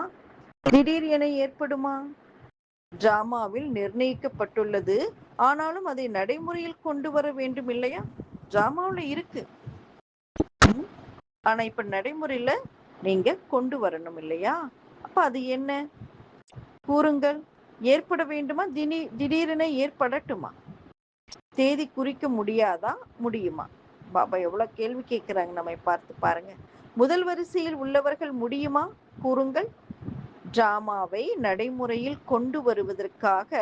Speaker 1: திடீர் என ஏற்படுமா? டிராமாவில் நிர்ணயிக்கப்பட்டுள்ளது, ஆனாலும் அதை நடைமுறையில் கொண்டு வர வேண்டும் இல்லையா? டிராமாவில் இருக்கு, ஆனா இப்ப நடைமுறையில நீங்க கொண்டு வரணும் இல்லையா? அப்ப அது என்ன கூறுங்கள். ஏற்பட வேண்டுமா? திடீரென ஏற்படட்டுமா? தேதி குறிக்க முடியாதா? முடியுமா? பாபா எவ்வளவு கேள்வி கேட்கிறாங்க, நம்மை பார்த்து பாருங்க. முதல் வரிசையில் உள்ளவர்கள் முடியுமா? கூறுங்கள். டிராமாவை நடைமுறையில் கொண்டு வருவதற்காக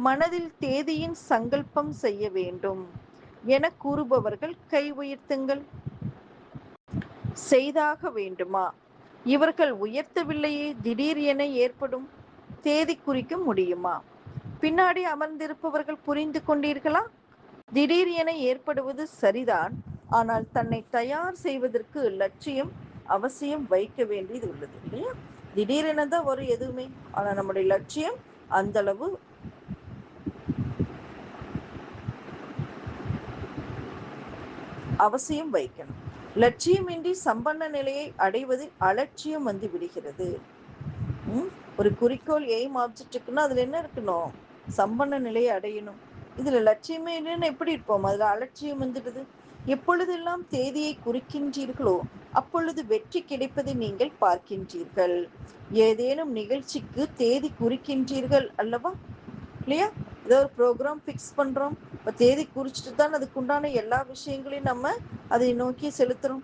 Speaker 1: மனதில் தேதியின் சங்கல்பம் செய்ய வேண்டும் என கூறுபவர்கள் கை உயர்த்துங்கள். செய்தாக வேண்டுமா? இவர்கள் உயர்த்தவில்லையே, திடீர் என ஏற்படும் தேதி குறிக்க முடியுமா? பின்னாடி அமர்ந்திருப்பவர்கள் புரிந்து கொண்டீர்களா? திடீர் என ஏற்படுவது சரிதான், ஆனால் தன்னை தயார் செய்வதற்கு லட்சியம் அவசியம் வைக்க வேண்டியது உள்ளது இல்லையா? திடீரென தான் வரும் எதுவுமே, ஆனா நம்முடைய லட்சியம் அந்த அளவு அவசியம் வைக்கணும். லட்சியமின்றி சம்பன்ன நிலையை அடைவதில் அலட்சியம் வந்து விடுகிறது. ஒரு குறிக்கோள் எய்ம் ஆப்ஜெக்டுக்குன்னா அதுல என்ன இருக்கணும்? சம்பன்ன நிலையை அடையணும். இதுல லட்சியமே இல்லைன்னு எப்படி இருப்போம்? அதுல அலட்சியம் வந்துடுது. எப்பொழுதெல்லாம் தேதியை குறிக்கின்றீர்களோ அப்பொழுது வெற்றி கிடைப்பதை நீங்கள் பார்க்கின்றீர்கள். ஏதேனும் நிகழ்ச்சிக்கு தேதி குறிக்கின்றீர்கள் அல்லவா? இல்லையா? ஏதோ ஒரு ப்ரோக்ராம் ஃபிக்ஸ் பண்றோம், இப்போ தேதி குறிச்சிட்டு தான் அதுக்குண்டான எல்லா விஷயங்களையும் நம்ம அதை நோக்கி செலுத்துறோம்.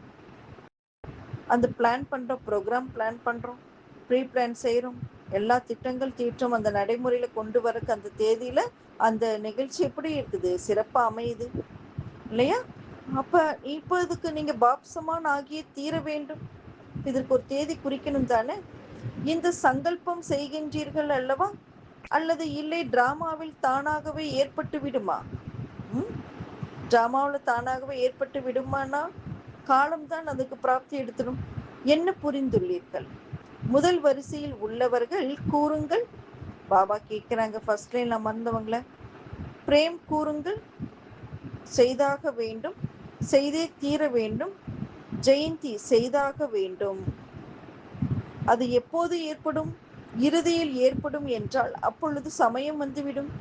Speaker 1: அந்த பிளான் பண்றோம், ப்ரோக்ராம் பிளான் பண்றோம், ப்ரீ பிளான் செய்கிறோம், எல்லா திட்டங்கள் தீட்டம் அந்த நடைமுறையில் கொண்டு வரக்கு அந்த தேதியில் அந்த நிகழ்ச்சி எப்படி இருக்குது? சிறப்பாக அமையுது இல்லையா? அப்போ இப்போ இதுக்கு நீங்கள் பாப்சமான் ஆகிய தீர வேண்டும். இதற்கு ஒரு தேதி குறிக்கணும் தானே? இந்த சங்கல்பம் செய்கின்றீர்கள் அல்லவா? அல்லது இல்லை டிராமாவில் தானாகவே ஏற்பட்டு விடுமா? டிராமாவில் தானாகவே ஏற்பட்டு விடுமானா காலம்தான் அதுக்கு பிராப்தி எடுத்துடும். என்ன புரிந்துள்ளீர்கள்? முதல் வரிசையில் உள்ளவர்கள் கூறுங்கள். பாபா கேட்குறாங்க ஃபர்ஸ்ட் லைன் அமர்ந்தவங்கள. பிரேம் கூறுங்கள். செய்தாக வேண்டும், செய்தே தீர வேண்டும். ஜெயந்தி செய்தாக வேண்டும். அது எப்போது ஏற்படும்? இறுதியில் ஏற்படும் என்றால் அப்பொழுது சமயம் வந்துவிடும்.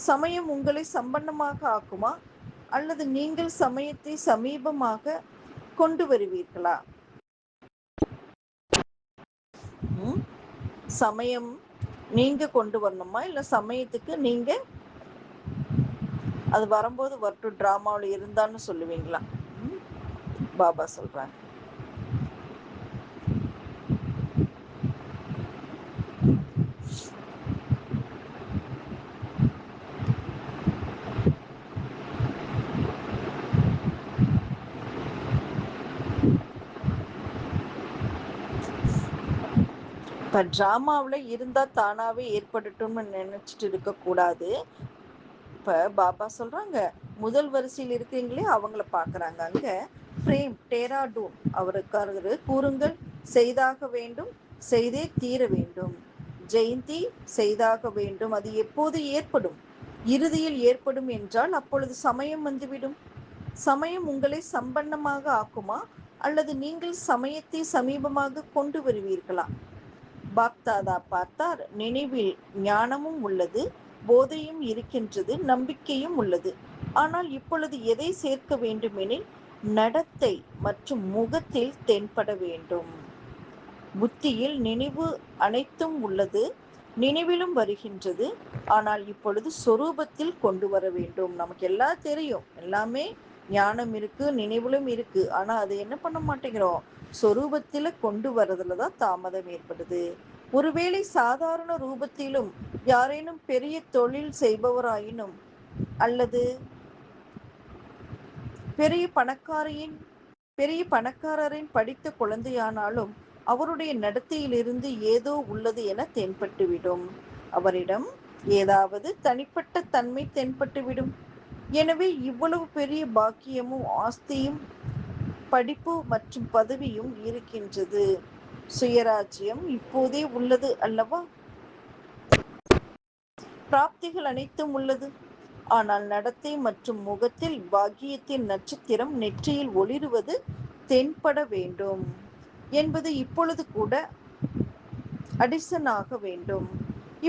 Speaker 1: சமயம் உங்களை சம்பன்னமாக ஆக்குமா அல்லது நீங்கள் சமயத்தை சமீபமாக கொண்டு வருவீர்களா? சமயம் நீங்க கொண்டு வரணுமா இல்ல சமயத்துக்கு நீங்க அது வரும்போது வரட்டும் டிராமாவில் இருந்தான்னு சொல்லுவீங்களா? பாபா சொல்றாங்க. இப்ப டிராமாவில் இருந்தா தானாவே ஏற்படட்டும்னு நினைச்சிட்டு இருக்கக்கூடாது. இப்ப பாபா சொல்றாங்க, முதல் வரிசையில் இருக்கிறீங்களே அவங்கள பாக்குறாங்க. அங்க பிரேம் டேராடூன் அவருக்காரரு கூறுங்கள், செய்தாக வேண்டும், செய்தே தீர வேண்டும். ஜெயந்தி செய்தாக வேண்டும், அது எப்போது ஏற்படும்? இறுதியில் ஏற்படும் என்றால் அப்பொழுது சமயம் வந்துவிடும். சமயம் உங்களை சம்பன்னமாக ஆக்குமா, அல்லது நீங்கள் சமயத்தை சமீபமாக கொண்டு வருவீர்களா? பாப்தாதா பார்த்தார், நினைவில் ஞானமும் உள்ளது, போதையும் இருக்கின்றது, நம்பிக்கையும் உள்ளது. ஆனால் இப்பொழுது எதை சேர்க்க வேண்டுமெனில் நடத்தை மற்றும் முகத்தில் தென்பட வேண்டும். புத்தியில் நினைவு அனைத்தும் உள்ளது, நினைவிலும் வருகின்றது. ஆனால் இப்பொழுது சொரூபத்தில் கொண்டு வர வேண்டும். நமக்கு எல்லாம் தெரியும், எல்லாமே ஞானம் இருக்கு, நினைவிலும் இருக்கு. ஆனா அதை என்ன பண்ண மாட்டேங்கிறோம்? சொரூபத்தில கொண்டு வரதுலதான் தாமதம் ஏற்படுது. ஒருவேளை சாதாரண ரூபத்திலும் யாரேனும் பெரிய தொழில் செய்பவராயினும் அல்லது பெரிய பணக்காரரின் படித்த குழந்தையானாலும் அவருடைய நடத்தையிலிருந்து ஏதோ உள்ளது என தென்பட்டுவிடும். அவரிடம் ஏதாவது தனிப்பட்ட தன்மை தென்பட்டுவிடும். எனவே இவ்வளவு பெரிய பாக்கியமும் ஆஸ்தியும் படிப்பு மற்றும் பதவியும் இருக்கின்றது. சுயராஜ்யம் இப்போதே உள்ளது அல்லவா? பிராப்திகள் அனைத்தும் உள்ளது. ஆனால் நடத்தை மற்றும் முகத்தில் பாக்கியத்தின் நட்சத்திரம் நெற்றியில் ஒளிருவது தென்பட வேண்டும் என்பது இப்பொழுது கூட அடிசனாக வேண்டும்.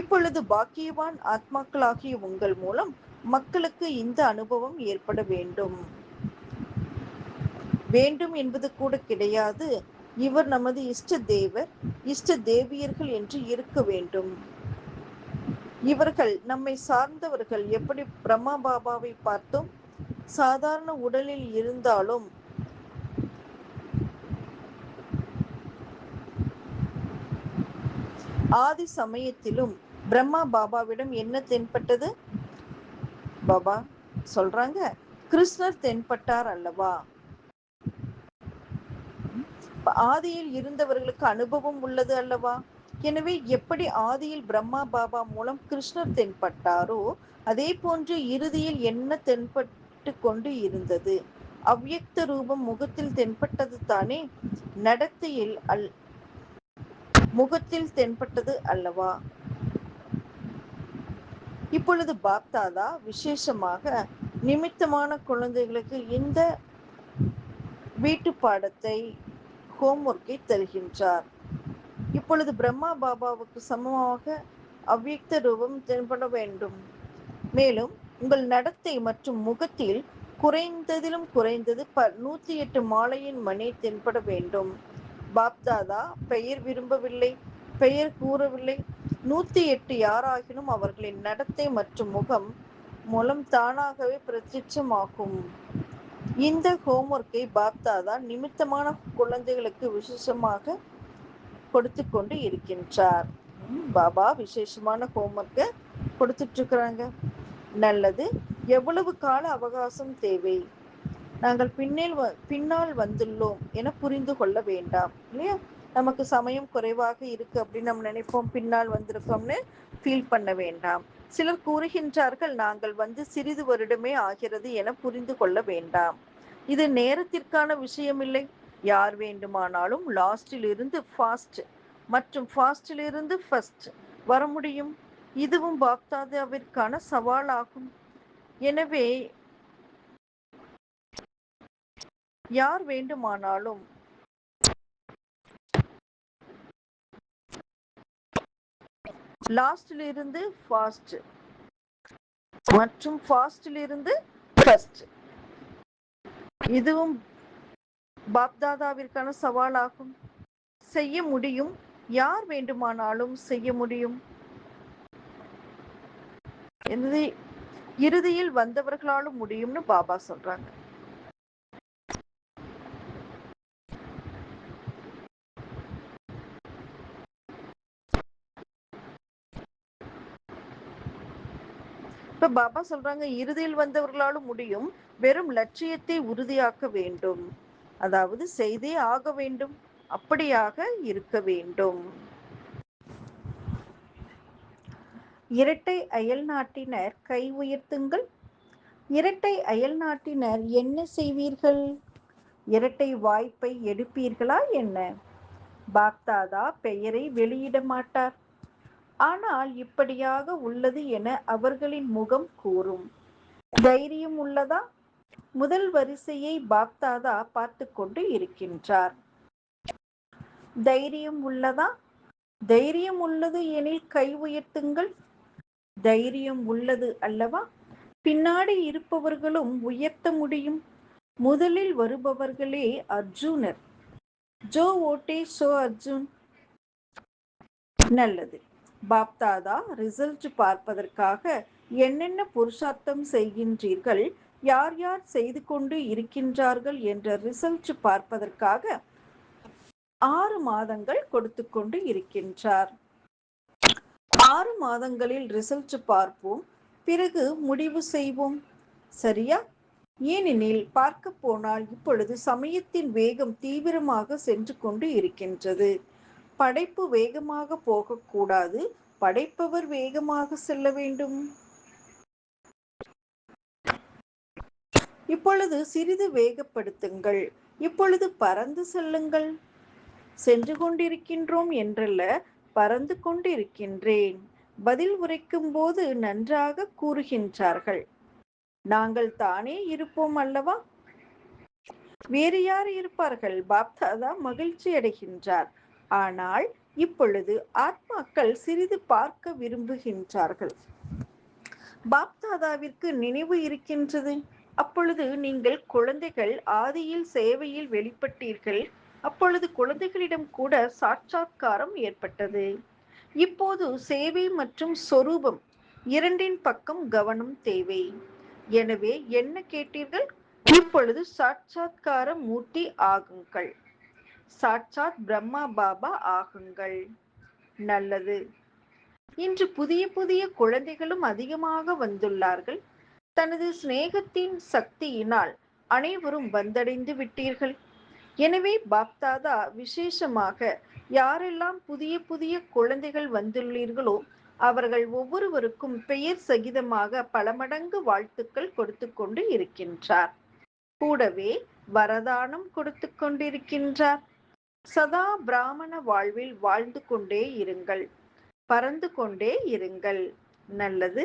Speaker 1: இப்பொழுது பாக்கியவான் ஆத்மாக்களாகிய உங்கள் மூலம் மக்களுக்கு இந்த அனுபவம் ஏற்பட வேண்டும். வேண்டும் என்பது கூட கிடையாது. இவர் நமது இஷ்ட தேவர், இஷ்ட தேவியர்கள் என்று இருக்க வேண்டும். இவர்கள் நம்மை சார்ந்தவர்கள். எப்படி பிரம்மா பாபாவை பார்த்தோம்? சாதாரண உடலில் இருந்தாலும் ஆதி சமயத்திலும் பிரம்மா பாபாவிடம் என்ன தென்பட்டது? பாபா சொல்றாங்க, கிருஷ்ணர் தென்பட்டார் அல்லவா? ஆதியில் இருந்தவர்களுக்கு அனுபவம் உள்ளது அல்லவா? எனவே எப்படி ஆதியில் பிரம்மா பாபா மூலம் கிருஷ்ணர் தென்பட்டாரோ அதே போன்று இறுதியில் என்ன தென்பட்டு கொண்டு இருந்தது? அவ்யக்த ரூபம் முகத்தில் தென்பட்டது தானே? நடத்தையில் முகத்தில் தென்பட்டது அல்லவா? இப்பொழுது பாப்தாதா விசேஷமாக நிமித்தமான குழந்தைகளுக்கு இந்த வீட்டு பாடத்தை ஹோம்ஒர்க்கை தருகின்றார். இப்பொழுது பிரம்மா பாபாவுக்கு சமமாக அவ்யக்த ரூபம் தென்பட வேண்டும். மேலும் உங்கள் நடத்தை மற்றும் முகத்தில் குறைந்ததிலும் குறைந்தது 108 மாலையின் மணி தென்பட வேண்டும். பாப்தாதா பெயர் விரும்பவில்லை, பெயர் கூறவில்லை. 108 யாராகினும் அவர்களின் நடத்தை மற்றும் முகம் மூலம் தானாகவே பிரத்யட்சமாகும். இந்த ஹோம்ஒர்க்கை பாப்தாதா நிமித்தமான குழந்தைகளுக்கு விசேஷமாக கொடுத்து கொண்டு இருக்கின்றார். பாபா விசேஷமான ஹோம்ஒர்க்கை கொடுத்துட்டு இருக்கிறாங்க. நல்லது. எவ்வளவு கால அவகாசம் தேவை? நாங்கள் பின்னால் வந்துள்ளோம் என புரிந்து கொள்ள வேண்டாம் இல்லையா? நமக்கு சமயம் குறைவாக இருக்கு அப்படின்னு நம்ம நினைப்போம், பின்னால் வந்திருக்கோம்னு ஃபீல் பண்ண வேண்டாம். சிலர் கூறுகின்றார்கள், நாங்கள் வந்து சிறிது வருடமே ஆகிறது என புரிந்து கொள்ள வேண்டாம். இது நேரத்திற்கான விஷயமில்லை. யார் வேண்டுமானாலும் லாஸ்டில் இருந்து ஃபாஸ்ட் மற்றும் ஃபாஸ்டில் இருந்து ஃபர்ஸ்ட் வர முடியும். இதுவும் பாப்தாதாவிற்கான சவாலாகும். எனவே யார் வேண்டுமானாலும் லாஸ்டில் இருந்து ஃபாஸ்ட் மற்றும் ஃபாஸ்டில் இருந்து ஃபர்ஸ்ட், இதுவும் பாப்தாதாவிற்கான சவாலாகும். செய்ய முடியும், யார் வேண்டுமானாலும் செய்ய முடியும். இறுதியில் வந்தவர்களாலும் முடியும்னு பாபா சொல்றாங்க. இப்ப பாபா சொல்றாங்க, இறுதியில் வந்தவர்களாலும் முடியும், வெறும் லட்சியத்தை உறுதியாக்க வேண்டும். அதாவது செய்தே ஆக வேண்டும், அப்படியாக இருக்க வேண்டும். இரட்டை அயல் நாட்டினர் கை உயர்த்துங்கள். இரட்டை அயல் நாட்டினர் என்ன செய்வீர்கள்? இரட்டை வாய்ப்பை எடுப்பீர்களா என்ன? பாப்தாதா பெயரை வெளியிட மாட்டார். ஆனால் இப்படியாக உள்ளது என அவர்களின் முகம் கூறும். தைரியம் உள்ளதா? முதல் வரிசையை பாப்தாதா பார்த்து கொண்டு இருக்கின்றார். தைரியம் உள்ளதா? தைரியம் உள்ளது எனில் கை உயர்த்துங்கள். தைரியம் உள்ளது அல்லவா? பின்னாடி இருப்பவர்களும் உயர்த்த முடியும். முதலில் வருபவர்களே அர்ஜுனர். ஜோ ஓட்டே சோ அர்ஜுன். நல்லது. பாப்தாதா ரிசல்ட் பார்ப்பதற்காக என்னென்ன புருஷார்த்தம் செய்கின்றீர்கள், யார் யார் செய்து கொண்டு இருக்கின்றார்கள் என்ற ரிசல்ட் பார்ப்பதற்காக 6 மாதங்கள் கொடுத்து கொண்டு இருக்கின்றார். 6 மாதங்களில் ரிசல்ட் பார்ப்போம், பிறகு முடிவு செய்வோம். சரியா? ஏனெனில் பார்க்க போனால் இப்பொழுது சமயத்தின் வேகம் தீவிரமாக சென்று கொண்டு இருக்கின்றது. படைப்பு வேகமாக போகக்கூடாது, படைப்பவர் வேகமாக செல்ல வேண்டும். இப்பொழுது சிறிது வேகப்படுத்துங்கள். இப்பொழுது பறந்து செல்லுங்கள். சென்று கொண்டிருக்கின்றோம் என்றல்ல, பறந்து கொண்டிருக்கின்றேன். பதில் உரைக்கும் போது நன்றாக கூறுகின்றார்கள். நாங்கள் தானே இருப்போம் அல்லவா? வேறு யார் இருப்பார்கள்? பாப்தாதா மகிழ்ச்சி அடைகின்றார். ஆனால் இப்பொழுது ஆத்மாக்கள் சிறிது பார்க்க விரும்புகின்றார்கள். பாப்தாதாவிற்கு நினைவு இருக்கின்றது. அப்பொழுது நீங்கள் குழந்தைகள் ஆதியில் சேவையில் வெளிப்பட்டீர்கள். அப்பொழுது குழந்தைகளிடம் கூட சாட்சாத்காரம் ஏற்பட்டது. இப்போது சேவை மற்றும் சொரூபம் இரண்டின் பக்கம் கவனம் தேவை. எனவே என்ன கேட்டீர்கள்? இப்பொழுது சாட்சாத்கார மூர்த்தி ஆகுங்கள். சாட்சாத் பிரம்மா பாபா ஆகுங்கள். நல்லது. இன்று புதிய புதிய குழந்தைகளும் அதிகமாக வந்துள்ளார்கள். தனது சிநேகத்தின் சக்தியினால் அனைவரும் வந்தடைந்து விட்டீர்கள். எனவே பாப்தாதா விசேஷமாக யாரெல்லாம் புதிய புதிய குழந்தைகள் வந்துள்ளீர்களோ அவர்கள் ஒவ்வொருவருக்கும் பெயர் சகிதமாக பல மடங்கு வாழ்த்துக்கள் கொடுத்து கொண்டு இருக்கின்றார். கூடவே வரதானம் கொடுத்து கொண்டிருக்கின்றார். சதா பிராமண வாழ்வில் வாழ்ந்து கொண்டே இருங்கள், பறந்து கொண்டே இருங்கள். நல்லது.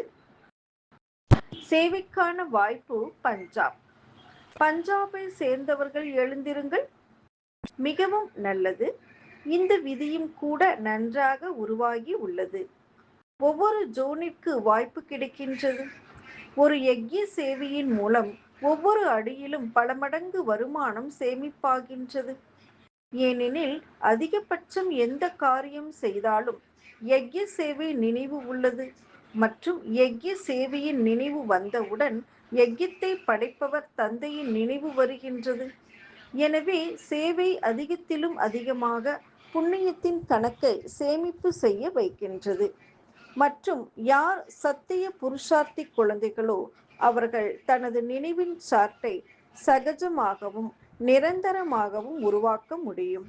Speaker 1: சேவைக்கான வாய்ப்பு பஞ்சாப். பஞ்சாபை சேர்ந்தவர்கள் எழுந்திருங்கள். மிகவும் நல்லது. இந்த விதியும் கூட நன்றாக உருவாகி உள்ளது. ஒவ்வொரு ஜோனிற்கு வாய்ப்பு கிடைக்கின்றது. ஒரு யக்ஞ சேவையின் மூலம் ஒவ்வொரு அடியிலும் பல மடங்கு வருமானம் சேமிப்பாகின்றது. ஏனெனில் அதிகபட்சம் எந்த காரியம் செய்தாலும் யக்ஞ சேவை நினைவு உள்ளது மற்றும் யக்ஞ சேவையின் நினைவு வந்தவுடன் யக்ஞத்தை படைப்பவர் தந்தையின் நினைவு வருகின்றது. எனவே சேவை அதிகத்திலும் அதிகமாக புண்ணியத்தின் கணக்கை சேமிப்பு செய்ய வைக்கின்றது. மற்றும் யார் சத்திய புருஷார்த்தி குழந்தைகளோ அவர்கள் தனது நினைவின் சார்ட்டை சகஜமாகவும் நிரந்தரமாகவும் உருவாக்க முடியும்.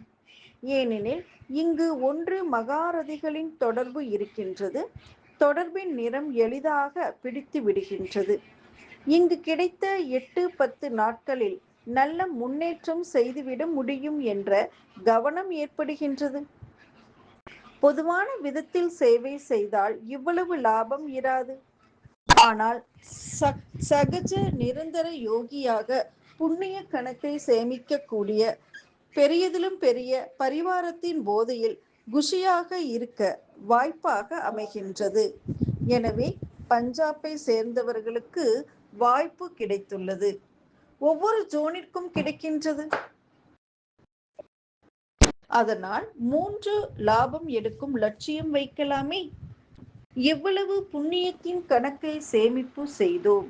Speaker 1: ஏனெனில் இங்கு ஒன்று மகாரதிகளின் தொடர்பு இருக்கின்றது. தொடர்பின் நிறம் எளிதாக பிடித்து விடுகின்றது. இங்கு கிடைத்த 8-10 நாட்களில் நல்ல முன்னேற்றம் செய்துவிட முடியும் என்ற கவனம் ஏற்படுகின்றது. பொதுவான விதத்தில் சேவை செய்தால் இவ்வளவு லாபம் இராது. ஆனால் சகஜ நிரந்தர யோகியாக புண்ணிய கணக்கை சேமிக்கக்கூடிய பெரியதிலும் பெரிய பரிவாரத்தின் போதையில் குஷியாக இருக்க வாய்ப்பாக அமைகின்றது. எனவே பஞ்சாபை சேர்ந்தவர்களுக்கு வாய்ப்பு கிடைத்துள்ளது. ஒவ்வொரு ஜோனிற்கும் கிடைக்கின்றது. அதனால் 3 லாபம் எடுக்கும் லட்சியம் வைக்கலாமே. எவ்வளவு புண்ணியத்தின் கணக்கை சேமிப்பு செய்தோம்?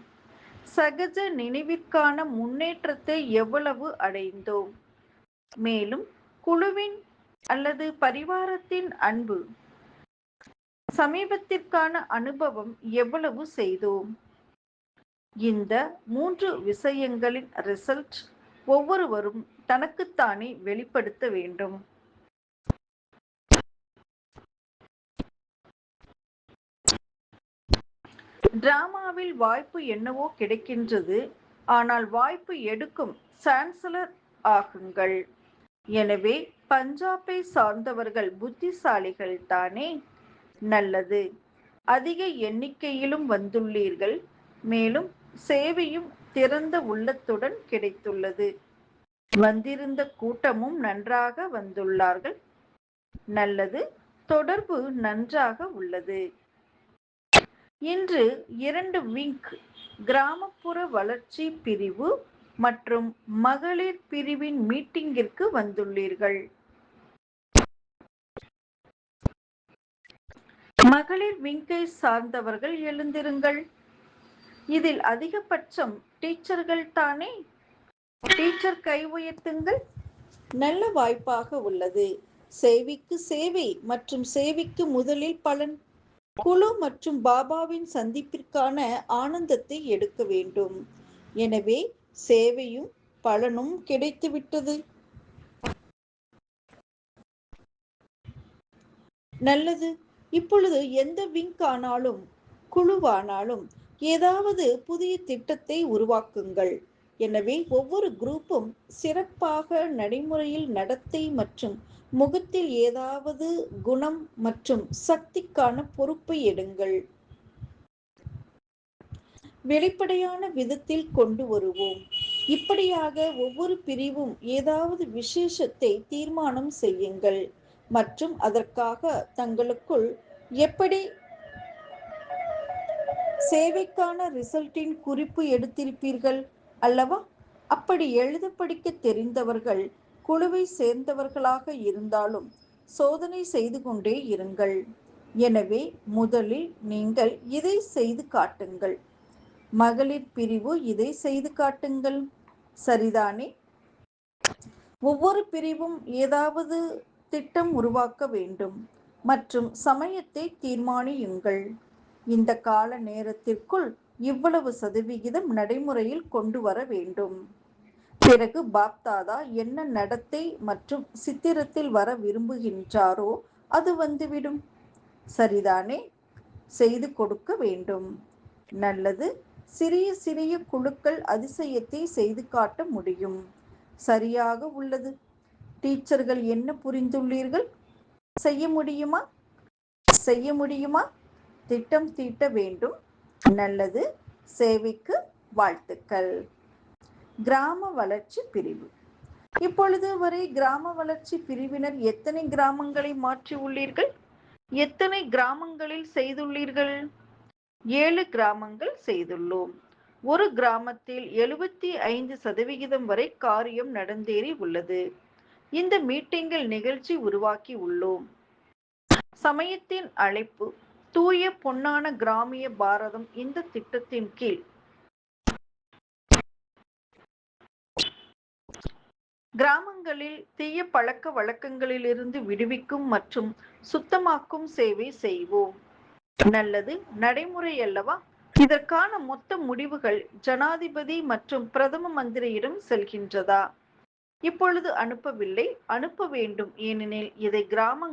Speaker 1: சகஜ நினைவிற்கான முன்னேற்றத்தை எவ்வளவு அடைந்தோம்? மேலும் குழுவின் அல்லது பரிவாரத்தின் அன்பு சமீபத்திற்கான அனுபவம் எவ்வளவு செய்தோம்? இந்த 3 விஷயங்களின் ரிசல்ட் ஒவ்வொருவரும் தனக்குத்தானே வெளிப்படுத்த வேண்டும். டிராமாவில் வாய்ப்பு என்னவோ கிடைக்கின்றது, ஆனால் வாய்ப்பு எடுக்கும் சான்சலர் ஆகுங்கள். எனவே பஞ்சாபை சார்ந்தவர்கள் புத்திசாலிகள் தானே? நல்லது. அதிக எண்ணிக்கையிலும் வந்துள்ளீர்கள். மேலும் சேவையும் திறந்த உள்ளத்துடன் கிடைத்துள்ளது. வந்திருந்த கூட்டமும் நன்றாக வந்துள்ளார்கள். நல்லது. தொடர்பு நன்றாக உள்ளது. இன்று 2 விங்க், கிராமப்புற வளர்ச்சி பிரிவு மற்றும் மகளிர் பிரிவின் மீட்டிங்கிற்கு வந்துள்ளீர்கள். மகளிர் விங்கை சார்ந்தவர்கள் எழுந்திருங்கள். இதில் அதிகபட்சம் டீச்சர்கள் தானே? டீச்சர் கை உயர்த்துங்கள். நல்ல வாய்ப்பாக உள்ளது. சேவைக்கு சேவை மற்றும் சேவைக்கு முதலில் பலன். குழு மற்றும் பாபாவின் சந்திப்பிற்கான ஆனந்தத்தை எடுக்க வேண்டும். எனவே சேவையும் பலனும் கிடைத்துவிட்டது. நல்லது. இப்பொழுது எந்த விங்க் ஆனாலும் குழுவானாலும் ஏதாவது புதிய திட்டத்தை உருவாக்குங்கள். எனவே ஒவ்வொரு குரூப்பும் சிறப்பாக நடைமுறையில் நடத்தை மற்றும் முகத்தில் ஏதாவது குணம் மற்றும் சக்திக்கான பொறுப்பை எடுங்கள். வெளிப்படையான விதத்தில் கொண்டு வருவோம். இப்படியாக ஒவ்வொரு பிரிவும் ஏதாவது விசேஷத்தை தீர்மானம் செய்யுங்கள் மற்றும் அதற்காக தங்களுக்குள் எப்படி சேவைக்கான ரிசல்ட்டின் குறிப்பு எடுத்திருப்பீர்கள் அல்லவா? அப்படி எழுத படிக்க தெரிந்தவர்கள் குழுவை சேர்ந்தவர்களாக இருந்தாலும் சோதனை செய்து கொண்டே இருங்கள். எனவே முதலில் நீங்கள் இதை செய்து காட்டுங்கள். மகளிர் பிரிவு இதை செய்து காட்டுங்கள். சரிதானே? ஒவ்வொரு பிரிவும் ஏதாவது திட்டம் உருவாக்க வேண்டும் மற்றும் சமயத்தை தீர்மானியுங்கள். இந்த கால நேரத்திற்குள் இவ்வளவு சதவிகிதம் நடைமுறையில் கொண்டு வர வேண்டும். பிறகு பாப்தாதா என்ன நடத்தை மற்றும் சித்திரத்தில் வர விரும்புகின்றாரோ அது வந்துவிடும். சரிதானே? செய்து கொடுக்க வேண்டும். நல்லது. சிறிய சிறிய குழுக்கள் அதிசயத்தை செய்து காட்ட முடியும். சரியாக உள்ளது. டீச்சர்கள் என்ன புரிந்துள்ளீர்கள்? செய்ய முடியுமா? செய்ய முடியுமா? திட்டம் தீட்ட வேண்டும். நல்லது. சேவைக்கு வாழ்த்துக்கள். கிராம வளர்ச்சி பிரிவு. இப்பொழுது வரை கிராம வளர்ச்சி பிரிவினர் எத்தனை கிராமங்களை மாற்றி உள்ளீர்கள்? எத்தனை கிராமங்களில் செய்துள்ளீர்கள்? 7 கிராமங்கள் செய்துள்ளோம். ஒரு கிராமத்தில் 75% வரை காரியம் நடந்தேறி உள்ளது. இந்த மீட்டிங்கில் நிகழ்ச்சி உருவாக்கி உள்ளோம். சமயத்தின் அழைப்பு தூய பொன்னான கிராமிய பாரதம் இந்த திட்டத்தின் கீழ் கிராமங்களில் தீய பழக்க வழக்கங்களிலிருந்து விடுவிக்கும் மற்றும் சுத்தமாக்கும் சேவை செய்வோம். நல்லது. நடைமுறை அல்லவா? இதற்கான மொத்த முடிவுகள் ஜனாதிபதி மற்றும் பிரதம மந்திரியிடம் செல்கின்றதா? இப்பொழுது அனுப்பவில்லை. அனுப்ப வேண்டும். ஏனெனில் இதை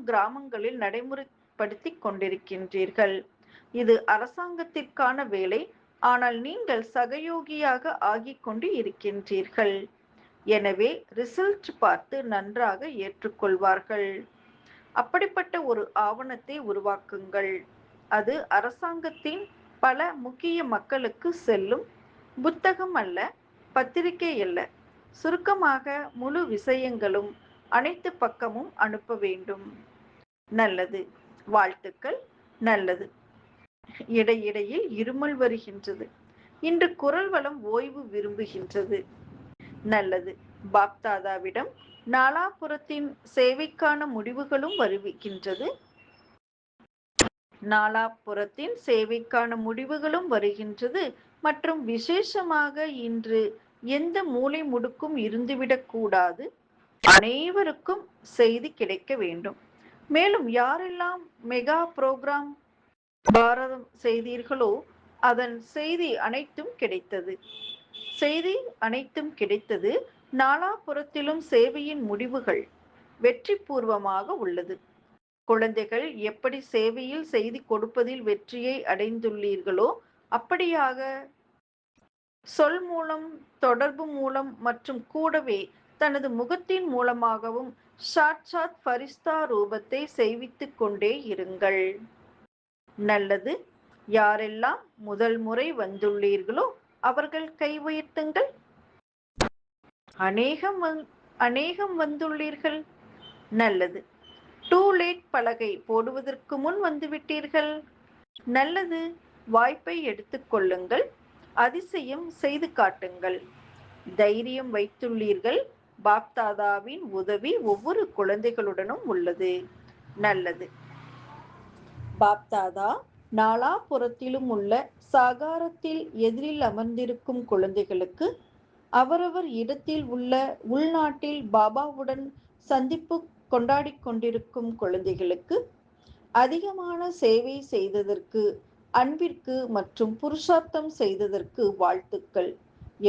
Speaker 1: கிராமங்களில் நடைமுறைப்படுத்தி கொண்டிருக்கின்றீர்கள். இது அரசாங்கத்திற்கான வேலை. ஆனால் நீங்கள் சகயோகியாக ஆகிக் கொண்டு இருக்கின்றீர்கள். எனவே ரிசல்ட் பார்த்து நன்றாக ஏற்றுக்கொள்வார்கள். அப்படிப்பட்ட ஒரு ஆவணத்தை உருவாக்குங்கள். அது அரசாங்கத்தின் பல முக்கிய மக்களுக்கு செல்லும். புத்தகம் அல்ல, பத்திரிகை அல்ல. சுருக்கமாக முழு விஷயங்களும் அனைத்து பக்கமும் அனுப்ப வேண்டும். நல்லது. வாழ்த்துக்கள். நல்லது. இடையிடையில் இருமல் வருகின்றது. இன்று குரல் வளம் ஓய்வு விரும்புகின்றது. நல்லது. பாப்தாதாவிடம் நாலாபுரத்தின் சேவைக்கான முடிவுகளும் வருகின்றது. நாலாபுரத்தின் சேவைக்கான முடிவுகளும் வருகின்றது மற்றும் விசேஷமாக இன்று எந்த மூலை முடுக்கும் இருந்துவிடக் கூடாது. அனைவருக்கும் செய்தி கிடைக்க வேண்டும். மேலும் யாரெல்லாம் மெகா புரோகிராம் பாரதம் செய்தீர்களோ அதன் செய்தி அனைத்தும் கிடைத்தது. செய்தி அனைத்தும் கிடைத்தது. நாலாபுரத்திலும் சேவையின் முடிவுகள் வெற்றி பூர்வமாக உள்ளது. குழந்தைகள் எப்படி சேவையில் செய்தி கொடுப்பதில் வெற்றியை அடைந்துள்ளீர்களோ அப்படியாக சொல் மூலம், தொடர்பு மூலம் மற்றும் கூடவே தனது முகத்தின் மூலமாகவும் சாட்சாத் ஃபரிஸ்தா ரூபத்தை செய்வித்துக் கொண்டே இருங்கள். நல்லது. யாரெல்லாம் முதல் முறை வந்துள்ளீர்களோ அவர்கள் கை உயர்த்துங்கள். அநேகம் வந்துள்ளீர்கள். நல்லது. டூ லேட் பலகை போடுவதற்கு முன் வந்துவிட்டீர்கள். நல்லது. வாய்ப்பை எடுத்துக் கொள்ளுங்கள். அதிசயம் செய்து காட்டுங்கள். தைரியம் வைத்துள்ளீர்கள். பாப்தாதாவின் உதவி ஒவ்வொரு குழந்தைகளுடனும் உள்ளது. நல்லது. பாப்தாதா நாலாபுறத்திலும் உள்ள சாகாரத்தில் எதிரில் அமர்ந்திருக்கும் குழந்தைகளுக்கு அவரவர் இடத்தில் உள்ள உள்நாட்டில் பாபாவுடன் சந்திப்பு கொண்டாடிக் கொண்டிருக்கும் குழந்தைகளுக்கு அதிகமான சேவை செய்ததற்கு, அன்பிற்கு மற்றும் புருஷார்த்தம் செய்ததற்கு வாழ்த்துக்கள்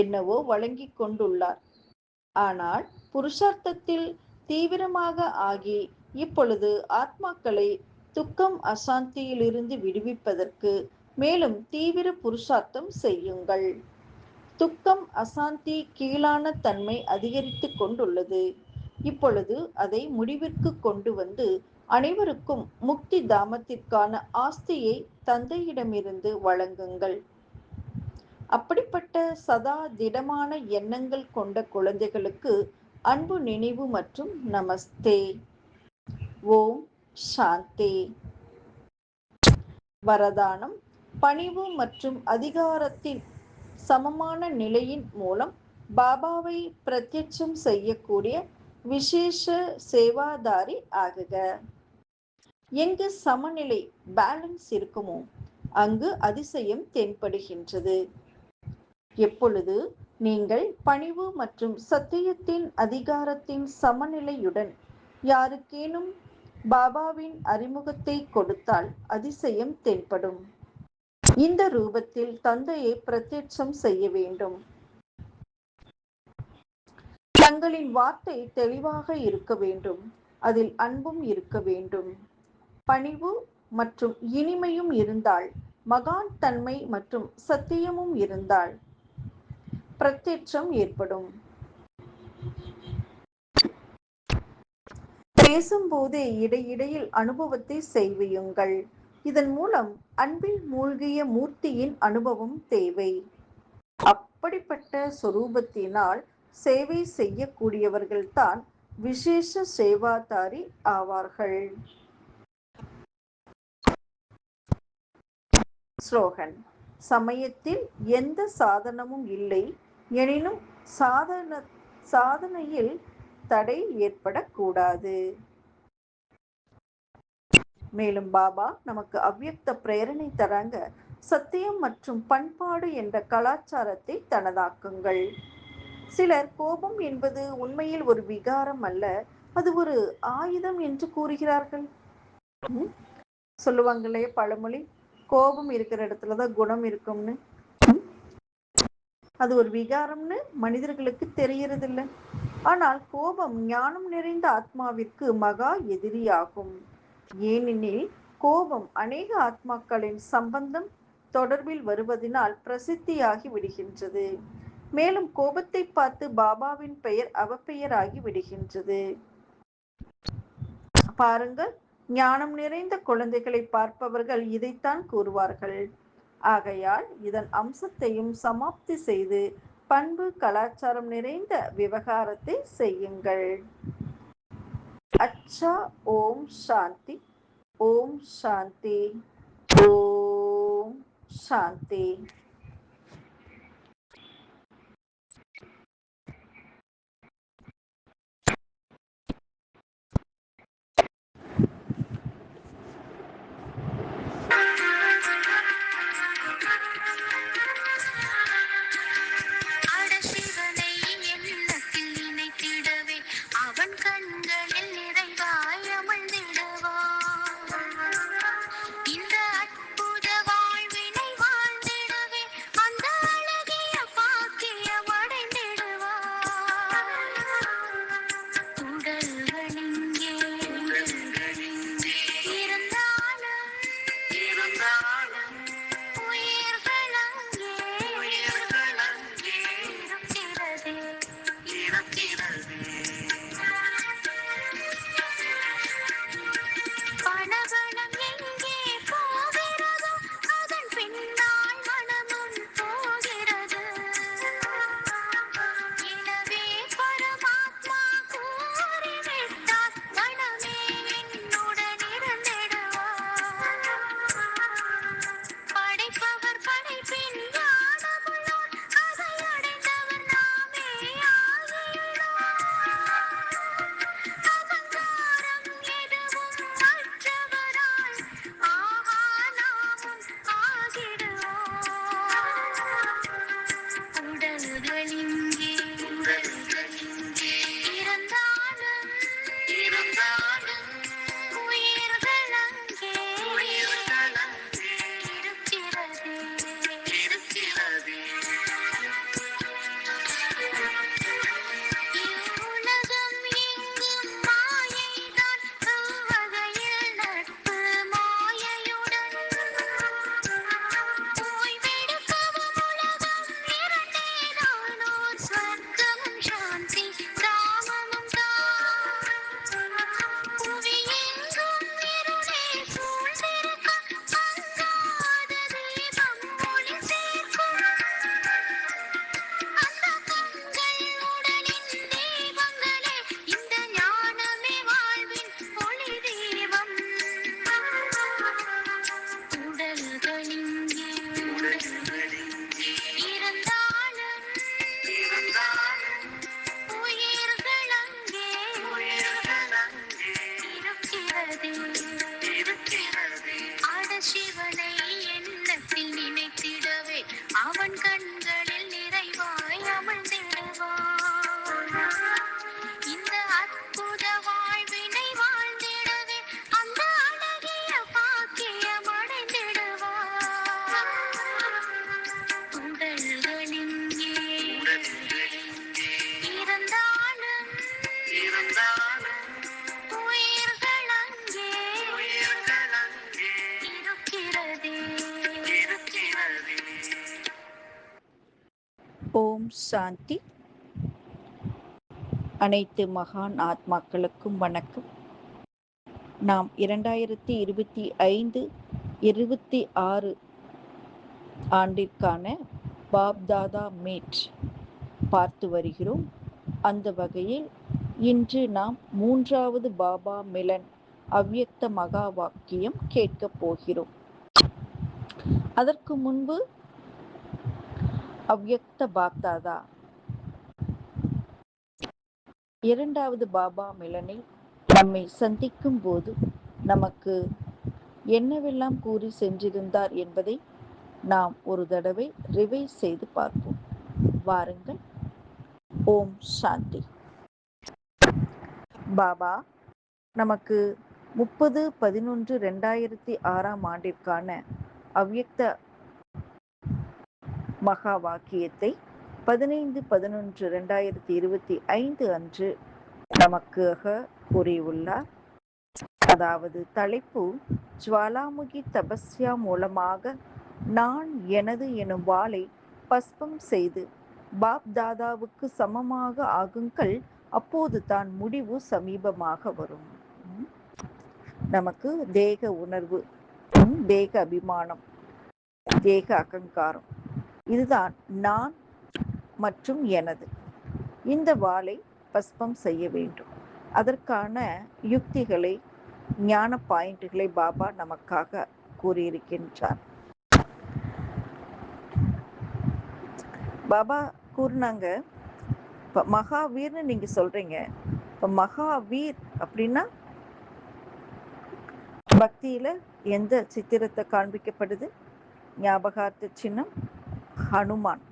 Speaker 1: என்னவோ வழங்கிக் கொண்டுள்ளார். ஆனால் புருஷார்த்தத்தில் தீவிரமாக ஆகி இப்பொழுது ஆத்மாக்களை துக்கம் அசாந்தியிலிருந்து விடுவிப்பதற்கு மேலும் தீவிர புருஷார்த்தம் செய்யுங்கள். துக்கம் அசாந்தி கீழான தன்மை அதிகரித்து கொண்டுள்ளது. இப்பொழுது அதை முடிவிற்கு கொண்டு வந்து அனைவருக்கும் முக்தி தாமத்திற்கான ஆஸ்தியை தந்தையிடமிருந்து வழங்குங்கள். அப்படிப்பட்ட சதா திடமான எண்ணங்கள் கொண்ட குழந்தைகளுக்கு அன்பு நினைவு மற்றும் நமஸ்தே. ஓம் சாந்தி. வரதானம். பணிவு மற்றும் அதிகாரத்தின் சமமான நிலையின் மூலம் பாபாவை பிரத்யட்சம் செய்யக்கூடிய விசேஷ சேவாதாரி ஆகுக. எங்கு சமநிலை பேலன்ஸ் இருக்குமோ அங்கு அதிசயம் தென்படுகின்றது. எப்பொழுது நீங்கள் பணிவு மற்றும் சத்தியத்தின் அதிகாரத்தின் சமநிலையுடன் யாருக்கேனும் பாபாவின் அறிமுகத்தை கொடுத்தால் அதிசயம் தென்படும். இந்த ரூபத்தில் தந்தையை பிரத்யட்சம் செய்ய வேண்டும். தங்களின் வார்த்தை தெளிவாக இருக்க வேண்டும். அதில் அன்பும் இருக்க வேண்டும். பணிவு மற்றும் இனிமையும் இருந்தால், மகான் தன்மை மற்றும் சத்தியமும் இருந்தால் பிரத்யட்சம் ஏற்படும். பேசும்போதே இடையிடையில் அனுபவத்தை செய்வியுங்கள். இதன் மூலம் அன்பில் மூழ்கிய மூர்த்தியின் அனுபவம் தேவை. அப்படிப்பட்ட சொரூபத்தினால் சேவை செய்யக்கூடியவர்கள்தான் விசேஷ சேவாதாரி ஆவார்கள். ஸ்லோகன். சமயத்தில் எந்த சாதனமும் இல்லை எனினும் சாதனையில் தடை ஏற்படக்கூடாது. மேலும் பாபா நமக்கு அவ்வியக்த பிரேரணை தராங்க. சத்தியம் மற்றும் பண்பாடு என்ற கலாச்சாரத்தை தனதாக்குங்கள். சிலர் கோபம் என்பது உண்மையில் ஒரு விகாரம் அல்ல, அது ஒரு ஆயுதம் என்று கூறுகிறார்கள். சொல்லுவாங்களே பழமொழி, கோபம் இருக்கிற இடத்துலதான் குணம் இருக்கும்னு. அது ஒரு விகாரம்னு மனிதர்களுக்கு தெரியறதில்லை. ஆனால் கோபம் ஞானம் நிறைந்த ஆத்மாவிற்கு மகா எதிரியாகும். ஏனெனில் கோபம் அநேக ஆத்மாக்களின் சம்பந்தம் தொடர்பில் வருவதனால் பிரசித்தியாகி விடுகின்றது. மேலும் கோபத்தை பார்த்து பாபாவின் பெயர் அவப்பெயராகி விடுகின்றது. பாருங்கள், ஞானம் நிறைந்த குழந்தைகளை பார்ப்பவர்கள் இதைத்தான் கூறுவார்கள். ஆகையால் இதன் அம்சத்தையும் சமாப்தி செய்து பண்பு கலாச்சாரம் நிறைந்த விவகாரத்தை செய்யுங்கள். அச்சா. ஓம் சாந்தி. ஓம் சாந்தி. ஓம் சாந்தி. ஓம் சாந்தி. அனைத்து மகான் ஆத்மாக்களுக்கும் வணக்கம். நாம் 2025-26 ஆண்டிற்கான பாப்தாதா மீட் பார்த்து வருகிறோம். அந்த வகையில் இன்று நாம் 3வது பாபா மிலன் அவ்யக்த மகா வாக்கியம் கேட்கப் போகிறோம். அதற்கு முன்பு அவ்யக்த பாப்தாதா 2வது பாபா மிலனில் நம்மை சந்திக்கும் போது நமக்கு என்னவெல்லாம் கூறி சென்றிருந்தார் என்பதை நாம் ஒரு தடவை ரிவைஸ் செய்து பார்ப்போம். வாருங்கள். ஓம் சாந்தி. பாபா நமக்கு 30-11-2006 ஆண்டிற்கான அவ்யக்த மகா வாக்கியத்தை 15-11-2025 அன்று நமக்காக கூறியுள்ளார். அதாவது தலைப்பு ஜுவாலாமுகி தபஸ்யா மூலமாக நான் எனது எனும் வாளை பஸ்பம் செய்து பாப் தாதாவுக்கு சமமாக ஆகுங்கள், அப்போது தான் முடிவு சமீபமாக வரும். நமக்கு தேக உணர்வு, தேக அபிமானம், தேக அகங்காரம், இதுதான் நான் மற்றும் எனது. இந்த வாளை பஸ்பம் செய்ய வேண்டும். அதற்கான யுக்திகளை, ஞான பாயிண்ட்களை பாபா நமக்காக கூறியிருக்கின்றார். பாபா கூறினாங்க, இப்போ மகாவீர்னு நீங்க சொல்றீங்க. இப்போ மகாவீர் அப்படின்னா பக்தியில எந்த சித்திரத்தை காண்பிக்கப்படுது? ஞாபகார்த்த சின்னம் ஹனுமான்.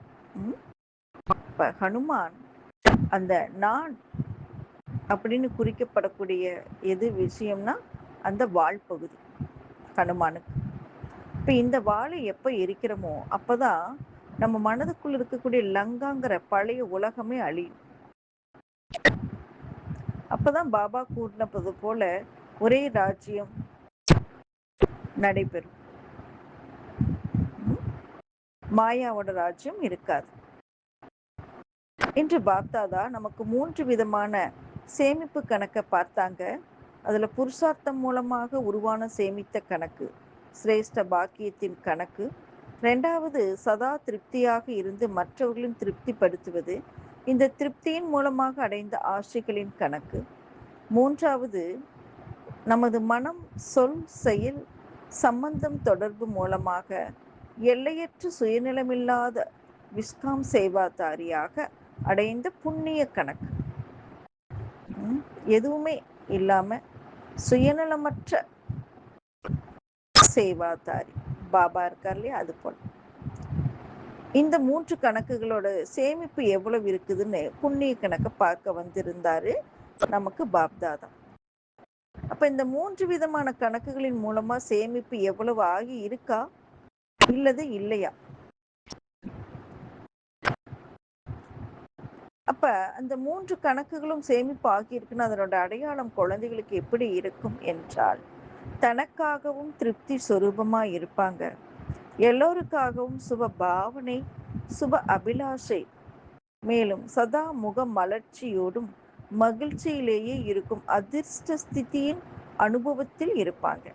Speaker 1: இப்போ ஹனுமான் அந்த நான் அப்படின்னு குறிக்கப்படக்கூடிய எது விஷயம்னா அந்த வாள் பகுதி ஹனுமானுக்கு. இப்போ இந்த வாளை எப்போ எரிக்கிறோமோ அப்போதான் நம்ம மனதுக்குள்ள இருக்கக்கூடிய லங்காங்கிற பழைய உலகமே அழியும். அப்போதான் பாபா கூறினது போல ஒரே ராஜ்யம் நடைபெறும். மாயாவோட ராஜ்யம் இருக்காது. இன்று பாப்தாதா நமக்கு 3 விதமான சேமிப்பு கணக்கை பார்த்தாங்க. அதுல புருஷார்த்தம் மூலமாக உருவான சேமித்த கணக்கு, சிரேஷ்ட பாக்கியத்தின் கணக்கு. 2வது சதா திருப்தியாக இருந்து மற்றவர்களின் திருப்திப்படுத்துவது, இந்த திருப்தியின் மூலமாக அடைந்த ஆசைகளின் கணக்கு. 3வது நமது மனம், சொல், செயல், சம்பந்தம், தொடர்பு மூலமாக எல்லையற்ற சுயநலமில்லாத விஸ்காம் சேவாதாரியாக அடைந்த புண்ணிய கணக்கு. எதுவுமே இல்லாம சுயநலமற்ற சேவாதாரி பாபா இருக்கார் இல்லையா, அது போல. இந்த 3 கணக்குகளோட சேமிப்பு எவ்வளவு இருக்குதுன்னு புண்ணிய கணக்க பார்க்க வந்திருந்தாரு நமக்கு பாப்தாதா. அப்ப இந்த 3 விதமான கணக்குகளின் மூலமா சேமிப்பு எவ்வளவு ஆகி இருக்கா இல்லது இல்லையா? அப்ப அந்த 3 கணக்குகளும் சேமிப்பு ஆகியிருக்குன்னு அதனோட அடையாளம் குழந்தைகளுக்கு எப்படி இருக்கும் என்றால், தனக்காகவும் திருப்தி சொரூபமா இருப்பாங்க. எல்லோருக்காகவும் சுப பாவனை, சுப அபிலாஷை, மேலும் சதா முக மலர்ச்சியோடும் மகிழ்ச்சியிலேயே இருக்கும் அதிர்ஷ்ட ஸ்திதியின் அனுபவத்தில் இருப்பாங்க.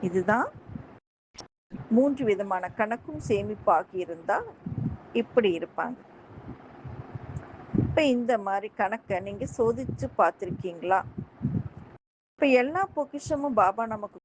Speaker 1: இதுதான் 3 விதமான கணக்கும் சேமிப்பாகி இருந்தா இப்படி இருப்பாங்க. இப்ப இந்த மாதிரி கணக்கை நீங்க சோதிச்சு பார்த்திருக்கீங்களா? இப்ப எல்லா பொக்கிஷமும் பாபா நமக்கு